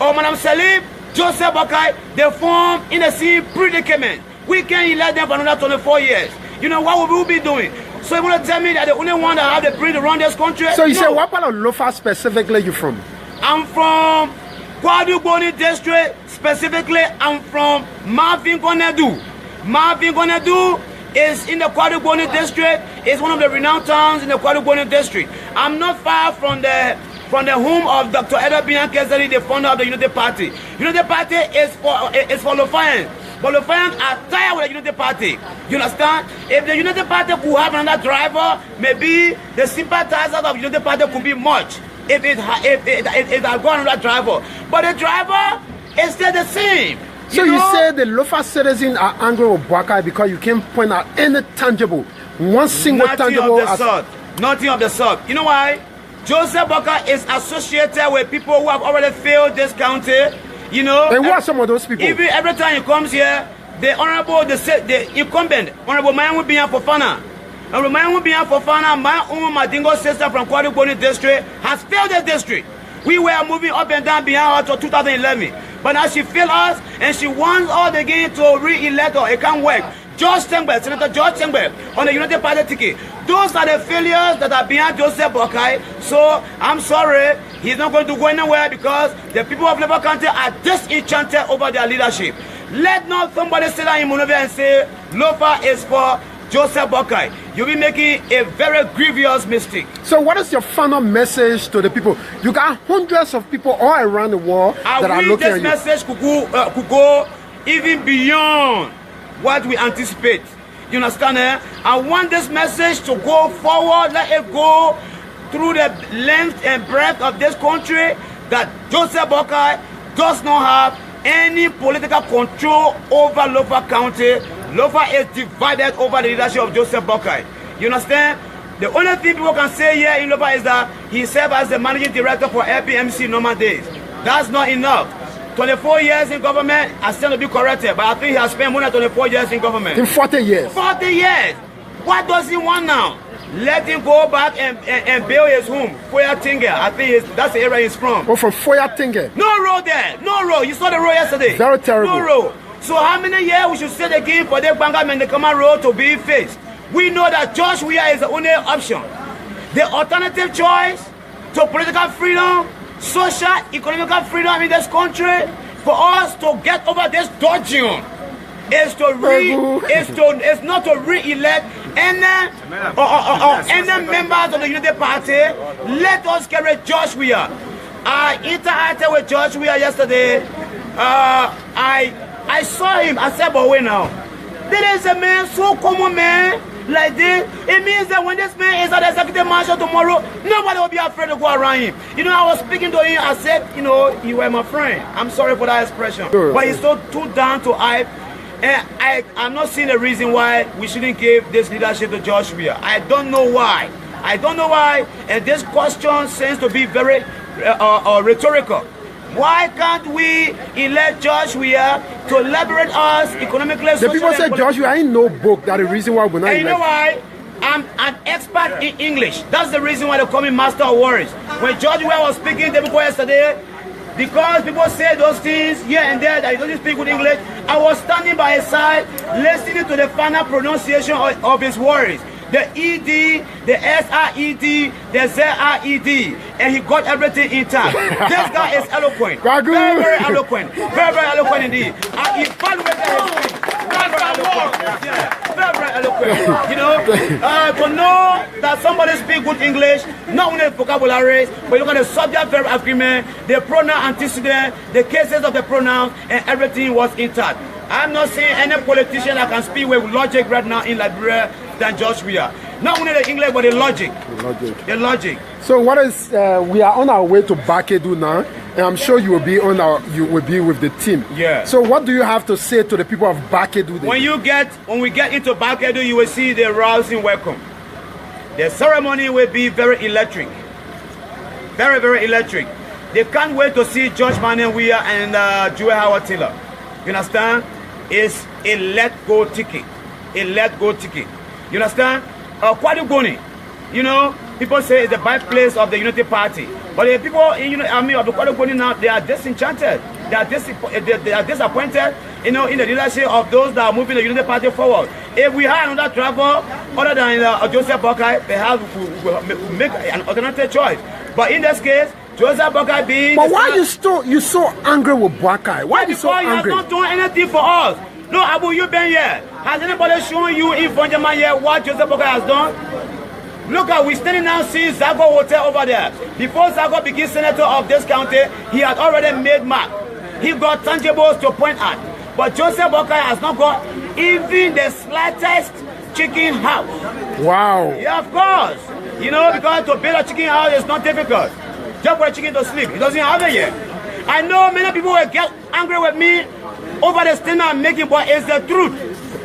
Oh, Madam Salim, Joseph Boakai, they form in a sea predicament. We can't elect them for another 24 years. You know, what will we be doing? So you want to tell me that the only one that have the brain to run this country? So you say, what part of Lofa specifically you from? I'm from Kwaduboni district. Specifically, I'm from Marvin Gonedu. Marvin Gonedu is in the Kwaduboni district. It's one of the renowned towns in the Kwaduboni district. I'm not far from the home of Dr. Edward Bian-Kesari, the founder of the United Party. United Party is for Lofians. But Lofians are tired with the United Party. You understand? If the United Party could have another driver, maybe the sympathizers of the United Party could be much. If it had gone another driver. But the driver is still the same. So you say the Lofa citizens are angry with Boakai because you can't point out any tangible, one single tangible. Nothing of the sort. You know why? Joseph Boakai is associated with people who have already failed this county. You know. And who are some of those people? Even every time he comes here, the honorable, the incumbent, Honorable Mayanwu Bian Fofana. Honorable Mayanwu Bian Fofana, my own Madingo sister from Kwaduboni district, has failed the district. We were moving up and down behind her to 2011. But now she failed us and she wants us again to re-elect her. It can't work. Senator George Tengbe on the United Party ticket. Those are the failures that are behind Joseph Boakai. So I'm sorry, he's not going to go anywhere because the people of Labour County are disenchanted over their leadership. Let not somebody sit down in Monrovia and say Lofa is for Joseph Boakai, you'll be making a very grievous mistake. So what is your final message to the people? You got hundreds of people all around the world that are looking at you. This message could go even beyond what we anticipate. You understand? I want this message to go forward. Let it go through the length and breadth of this country that Joseph Boakai does not have any political control over Lofa County. Lofa is divided over the leadership of Joseph Boakai. You understand? The only thing people can say here in Lofa is that he served as the managing director for LPMC normal days. That's not enough. 24 years in government, I stand to be corrected, but I think he has spent more than 24 years in government. In 40 years. 40 years. What does he want now? Let him go back and build his home. Foyatinga, I think that's the area he's from. Oh, from Foyatinga. No road there. No road. You saw the road yesterday. Very terrible. No road. So how many years we should sit again for the Bangam and the Kama road to be fixed? We know that Josh Weah is the only option. The alternative choice to political freedom, social, economical freedom in this country, for us to get over this dungeon, is not to re-elect any members of the Unity Party. Let us carry Josh Weah. I interacted with Josh Weah yesterday. I saw him. I said, but wait now. There is a man, so common man, like this. It means that when this man is at the executive mansion tomorrow, nobody will be afraid to go around him. You know, I was speaking to him. I said, you know, you were my friend. I'm sorry for that expression. Sure. But he's so too down to hype. And I'm not seeing a reason why we shouldn't give this leadership to Josh Weah. I don't know why. I don't know why. And this question seems to be very rhetorical. Why can't we elect Josh Weah to liberate us economically? The people say Josh Weah ain't no book. That's the reason why we're not. And you know why? I'm an expert in English. That's the reason why they call me Master of Words. When Josh Weah was speaking to people yesterday, because people say those things here and there that he doesn't speak good English, I was standing by his side listening to the final pronunciation of his words. The ED, the SRED, the ZRED, and he got everything intact. This guy is eloquent. Very, very eloquent. Very, very eloquent indeed. I evaluated his speech. Very, very eloquent. Yeah, very, very eloquent. You know, to know that somebody speaks good English, not only the vocabulary, but you look at the subject verb agreement, the pronoun antecedent, the cases of the pronouns, and everything was intact. I'm not seeing any politician that can speak with logic right now in Liberia than Josh Weah. Not only the English, but the logic. The logic. So what is? We are on our way to Bakedu now, and I'm sure you will be with the team. Yeah. So what do you have to say to the people of Bakedu? When we get into Bakedu, you will see the rousing welcome. The ceremony will be very electric. Very, very electric. They can't wait to see George Manuel Weah and Joel Howard Taylor. You understand? It's a let-go ticket. A let-go ticket. You understand? Kwadugoni, you know, people say it's the birthplace of the Unity Party. But the people, you know, I mean, of the Kwadugoni now, they are disenchanted. They are disappointed, you know, in the leadership of those that are moving the Unity Party forward. If we had another travel other than Joseph Boakai, perhaps we will make an alternative choice. But in this case, Joseph Boakai being... But why you so angry with Boakai? Why are you so angry? Because he has not done anything for us. No, Abu, you been here. Has anybody shown you in Fonjama here what Joseph Boakai has done? Look at, we standing now seeing Zago Hotel over there. Before Zago became senator of this county, he had already made mark. He got tangibles to point at. But Joseph Boakai has not got even the slightest chicken house. Wow. Yeah, of course. You know, because to build a chicken house is not difficult. Just for a chicken to sleep. He doesn't have it yet. I know many people will get angry with me over the statement I'm making, but it's the truth.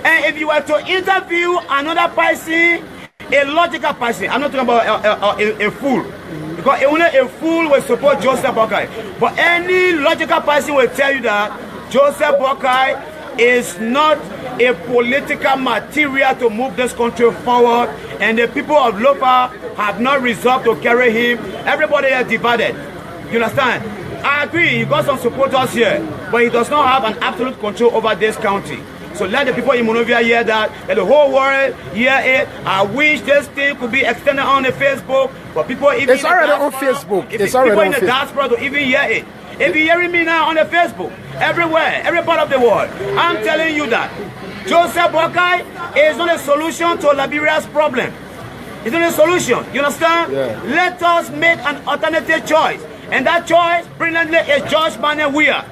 And if you were to interview another person, a logical person, I'm not talking about a fool, because only a fool will support Joseph Boakai. But any logical person will tell you that Joseph Boakai is not a political material to move this country forward, and the people of Lofa have not resolved to carry him. Everybody is divided. You understand? I agree, he got some supporters here, but he does not have an absolute control over this county. So let the people in Monrovia hear that, let the whole world hear it. I wish this thing could be extended on the Facebook, but people even it's already on Facebook. It's already people in the diaspora to even hear it. If you're hearing me now on the Facebook, everywhere, every part of the world, I'm telling you that Joseph Boakai is not a solution to Liberia's problem. It's not a solution. You understand? Yeah. Let us make an alternative choice. And that choice, brilliantly, is George Manuel Weah.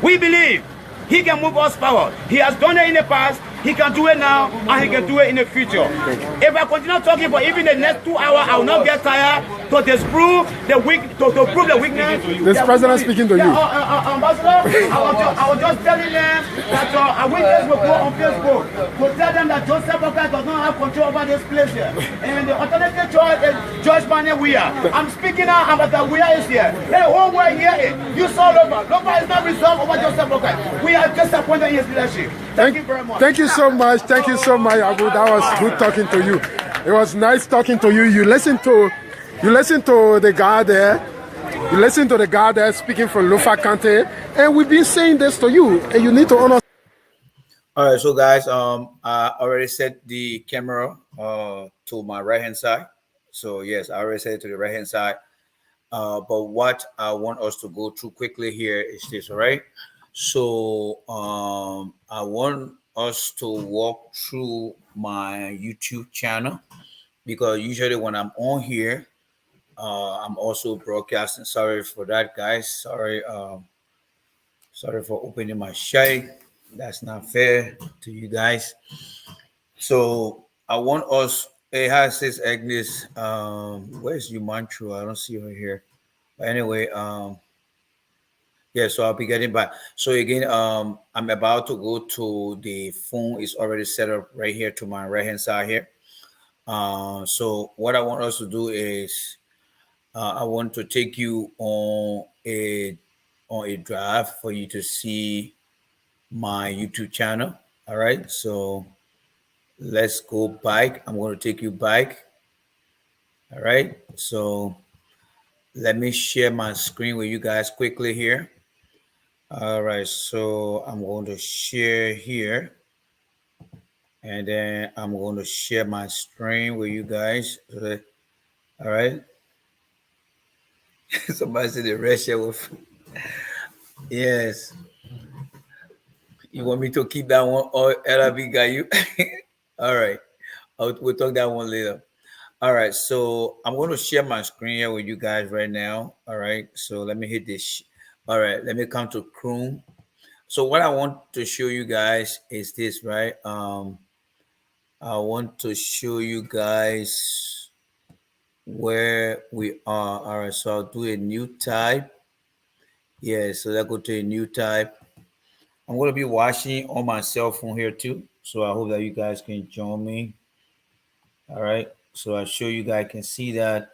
We believe he can move us forward. He has done it in the past, he can do it now, and he can do it in the future. If I continue talking for even the next 2 hours, I will not get tired to disprove the prove the weakness. This president speaking to you. Ambassador, I was just telling them that a witness will go on Facebook to tell them that Joseph Boakai does not have control over this place here. And the alternative choice is George Manuel Weah. I'm speaking now, Ambassador Weah is here. The whole world here is. You saw Lofa. Lofa is not resolved over Joseph Boakai. We are disappointed in his leadership. Thank you very much. Thank you so much. Thank you so much, Abu. That was good talking to you. It was nice talking to you. You listen to the guy there. You listen to the guy there speaking from Lofa County, and we've been saying this to you, and you need to honor. All right, so guys, I already set the camera to my right hand side. So yes, I already set it to the right hand side. But what I want us to go through quickly here is this, all right? So I want us to walk through my YouTube channel, because usually when I'm on here, I'm also broadcasting. Sorry for that, guys. Sorry for opening my shade. That's not fair to you guys. So I want us. Hey, hi, sis Agnes. Where's Umantru? I don't see her here. But anyway, yeah, so I'll be getting back. So again, I'm about to go to the phone. Is already set up right here to my right hand side here. So what I want us to do is I want to take you on a drive for you to see my YouTube channel. All right, so let's go back. I'm going to take you back. All right, so let me share my screen with you guys quickly here. All right, so I'm going to share here, and then I'm going to share my screen with you guys. All right. Somebody said the Russia with. Yes. You want me to keep that one, or LRB got you? All right. We'll talk that one later. All right. So I'm going to share my screen here with you guys right now. All right. So let me hit this. All right. Let me come to Chrome. So what I want to show you guys is this, right? I want to show you guys where we are. All right. So I'll do a new type. Yeah. So let's go to a new type. I'm going to be watching on my cell phone here too. So I hope that you guys can join me. All right. So I'll show you guys can see that.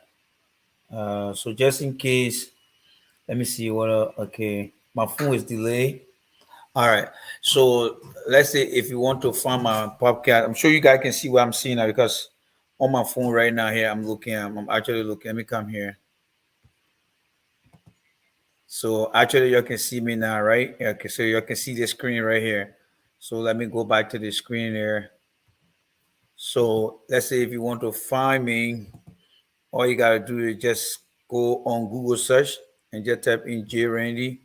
So just in case, let me see what, okay. My phone is delayed. All right. So let's say if you want to find my podcast, I'm sure you guys can see what I'm seeing now, because on my phone right now here, I'm actually looking. Let me come here. So actually you can see me now, right? Okay, so you can see the screen right here. So let me go back to the screen here. So let's say if you want to find me, all you gotta do is just go on Google search and just type in J Randy.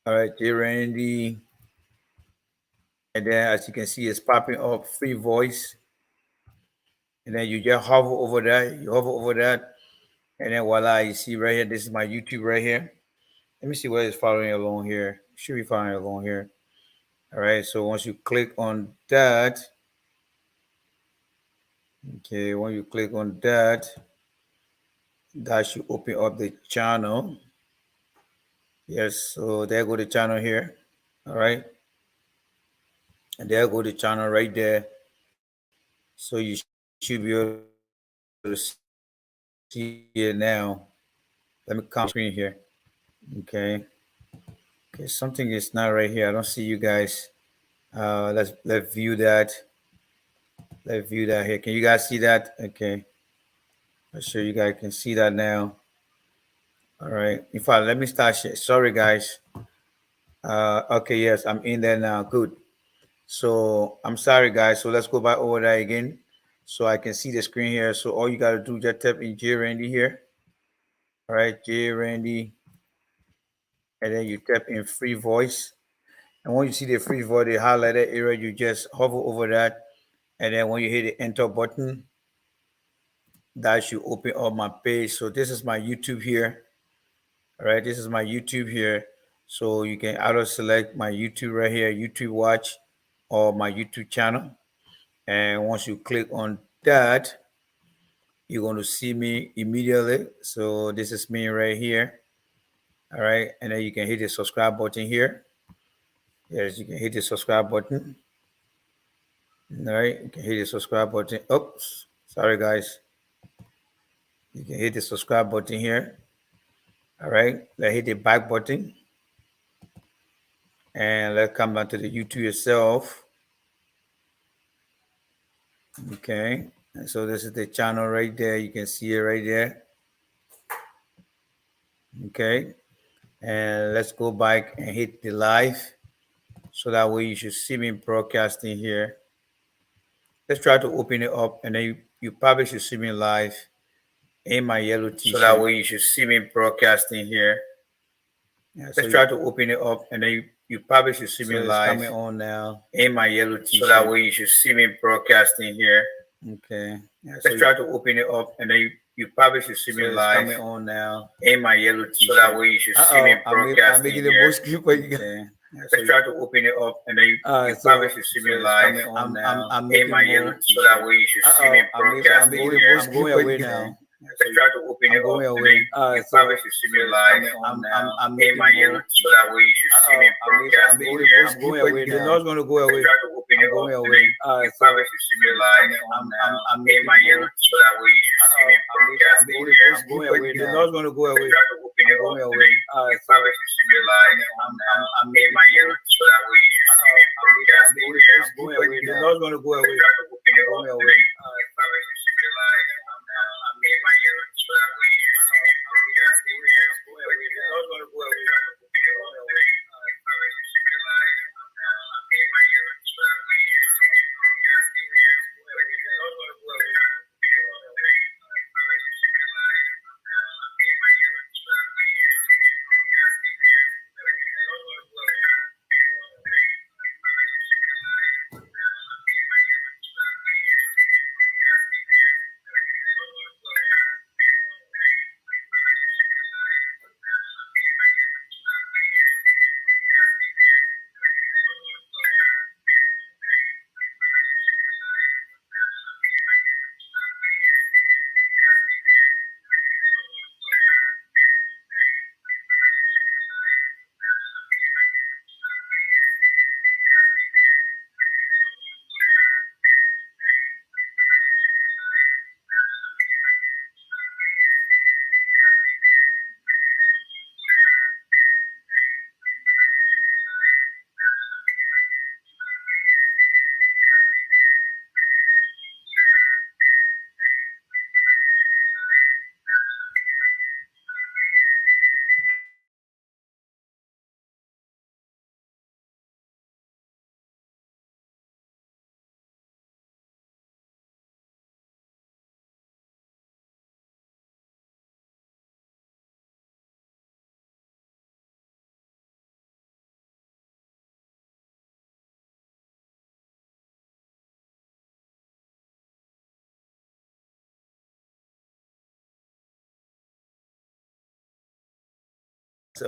All right, J Randy. And then as you can see, it's popping up free voice. And then you just hover over that, and then voila, you see right here, this is my YouTube right here. Let me see what is following along here. Should be following along here. All right. So once you click on that, okay, when you click on that, that should open up the channel. Yes. So there go the channel here. All right. And there go the channel right there. So you should be able to see it now. Let me come screen here. Okay. Okay, something is not right here. I don't see you guys. Let's view that. Let's view that here. Can you guys see that? Okay. I'm sure you guys can see that now. All right. In fact, let me start share. Sorry, guys. Okay, yes, I'm in there now. Good. So I'm sorry, guys. So let's go back over that again, so I can see the screen here. So all you gotta do, just type in J Randy here. All right, J Randy. And then you type in free voice. And when you see the free for the highlighted area, you just hover over that. And then when you hit the enter button, that should open up my page. So this is my YouTube here. All right, this is my YouTube here. So you can auto select my YouTube right here, YouTube watch, or my YouTube channel. And once you click on that, you're going to see me immediately. So this is me right here. All right, and then you can hit the subscribe button here. Yes, you can hit the subscribe button. All right, you can hit the subscribe button. Oops, sorry guys. You can hit the subscribe button here. All right, let's hit the back button. And let's come back to the YouTube itself. Okay, and so this is the channel right there. You can see it right there. Okay, and let's go back and hit the live. So that way you should see me broadcasting here. Let's try to open it up, and then you probably should see me live in my yellow t-shirt. So that way you should see me broadcasting here. Yeah, so let's try to open it up, and then you probably should see me live. Coming on now in my yellow t-shirt. So that way you should see me broadcasting here. Okay. Yeah, so let's try to open it up, and then you probably should see me live. Coming on now in my yellow t-shirt. So that way you should see me broadcasting I'm making here. Okay. Yeah, so let's try to open it up, and then you probably should see me live. I'm in my yellow t-shirt. So that way you should see me broadcasting here. I'm going away now. Let's try to open it up, and then you probably should see me live. I'm in my yellow t-shirt. So that way you should see me broadcasting here. I'm going away now. You're not going to go away. Let's try to open it up, and then you probably should see me live. I'm in my yellow t-shirt. So that way you should see me broadcasting here. I'm going away now. You're not going to go away. Let's try to open it up, and then you probably should see me live. I'm in my yellow t-shirt. So that way you should see me broadcasting here. I'm going away now. You're not going to go away. Let's try to open it up, and then you probably should see me live. I'm in my yellow t-shirt. So that way you should see me broadcasting here. I'm going away now. You're not going to go away. Let's try to open it up, and then you probably should see me live. I'm in my yellow t-shirt. So that way you should see me broadcasting here. I'm going away now. You're not going to go away. Let's try to open it up, and then you probably should see me live. I'm in my yellow t-shirt. So that way you should see me broadcasting here. I'm going away now. You're not going to go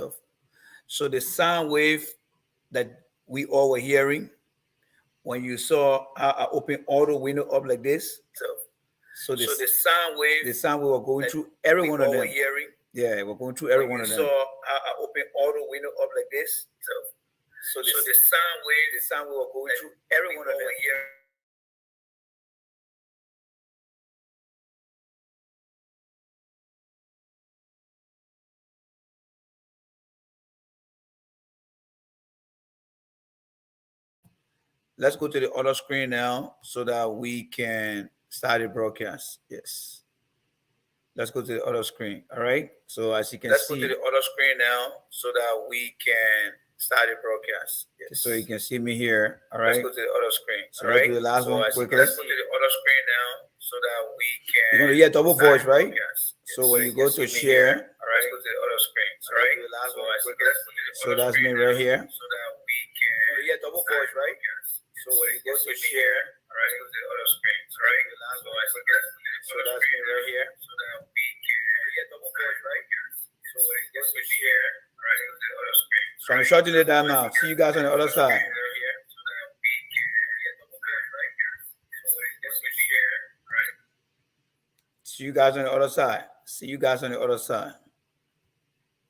away. So the sound wave that we all were hearing when you saw I open all the window up like this. So the sound we were going through every one of them. Hearing, yeah, we're going through every one of them. So I open all the window up like this. So the sound we were going through every one of them. Let's go to the other screen now so that we can start the broadcast. Yes. Let's go to the other screen. All right. So as you can see, let's go to the other screen now so that we can start the broadcast. Yes. So you can see me here. All right. Let's go to the other screen. So let's do the last one quickly. Let's go to the other screen now so that we can. You're gonna hear double voice, right? Yes. So when you go to share, all right. Let's go to the other screen. All right. So that's me right here. So that we can. hear double voice, right? So when you go to share, all right, the other screen, right? So that's me right here. So that we can hear double voice, right? So when you go to share, all right, the other screen. So I'm shutting it down now. See you guys on the other side. See you guys on the other side. See you guys on the other side.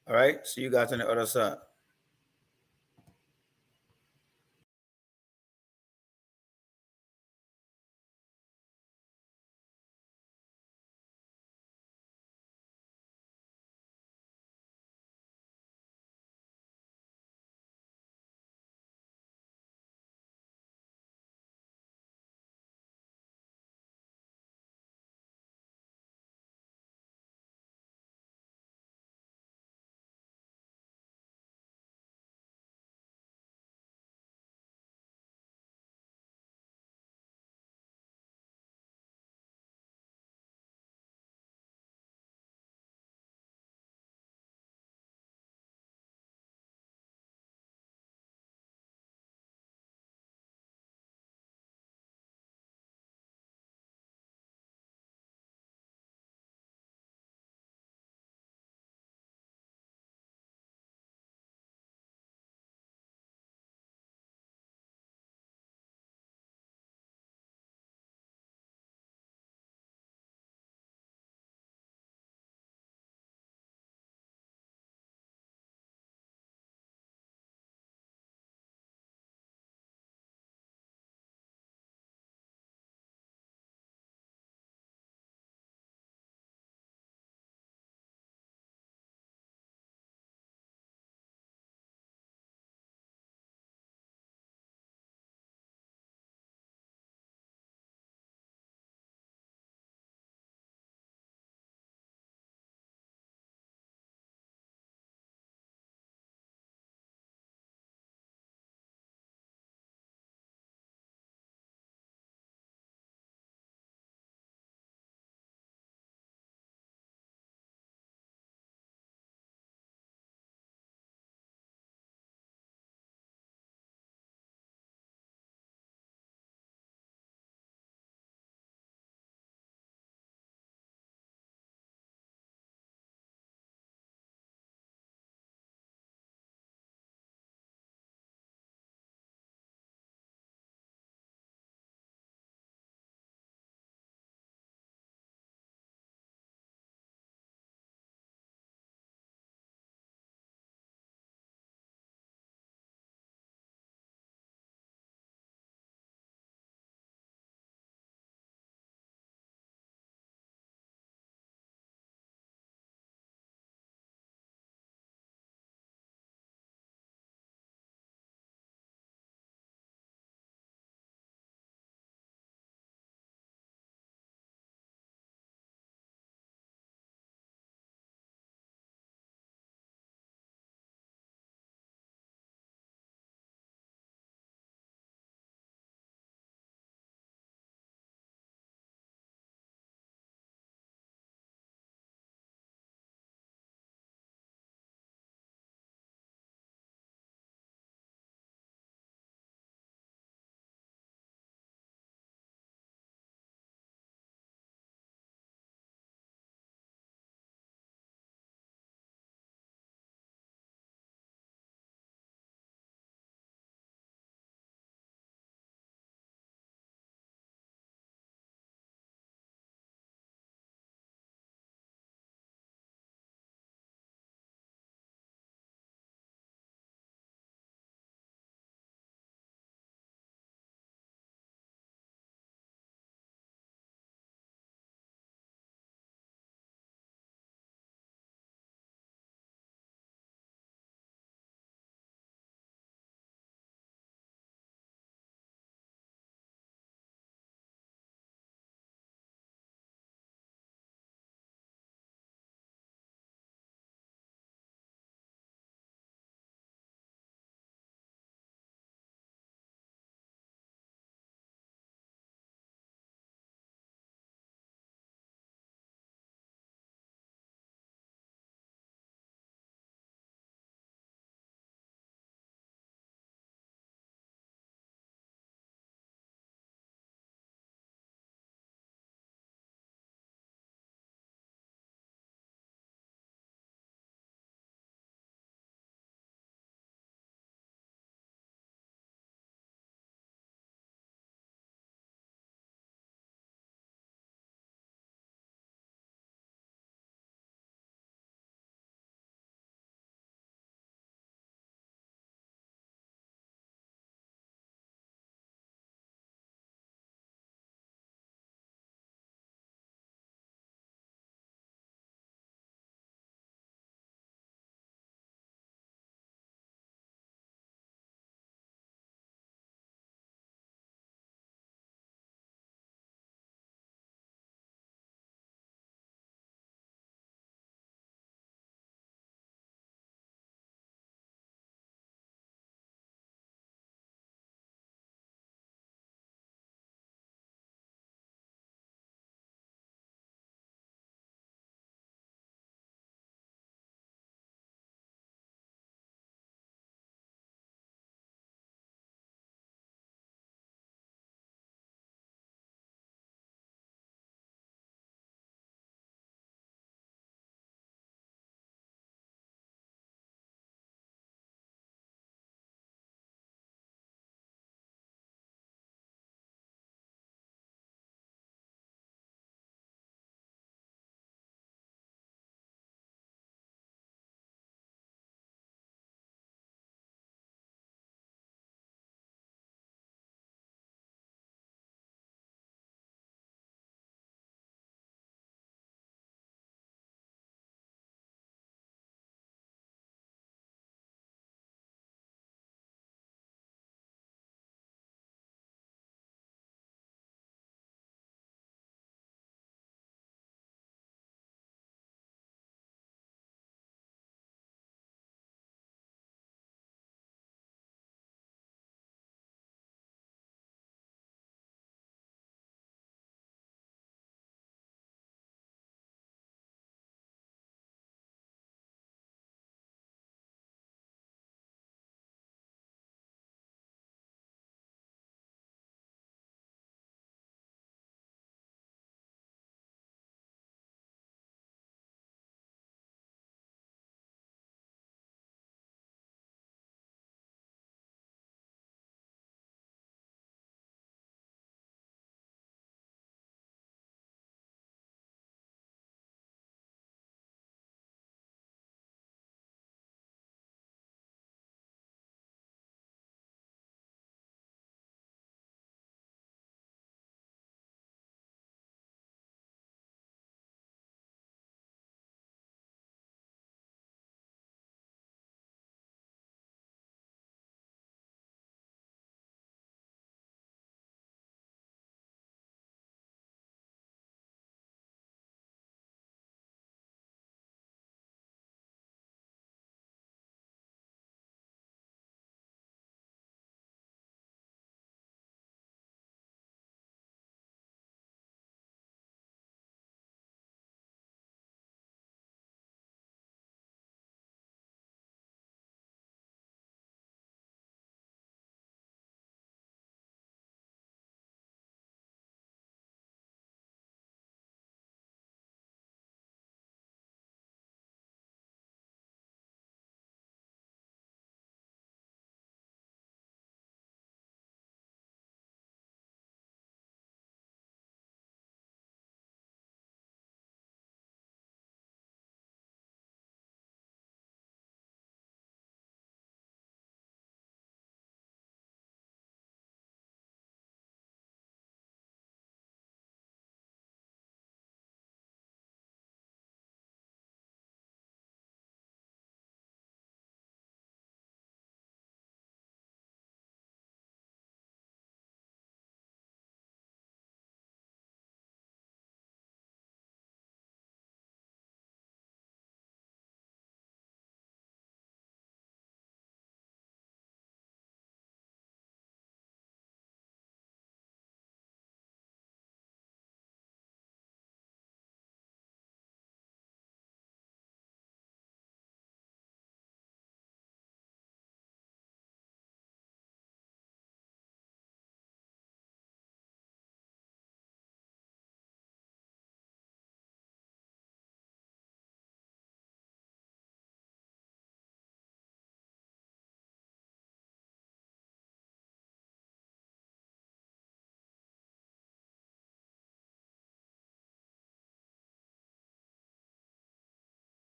All right. See you guys on the other side.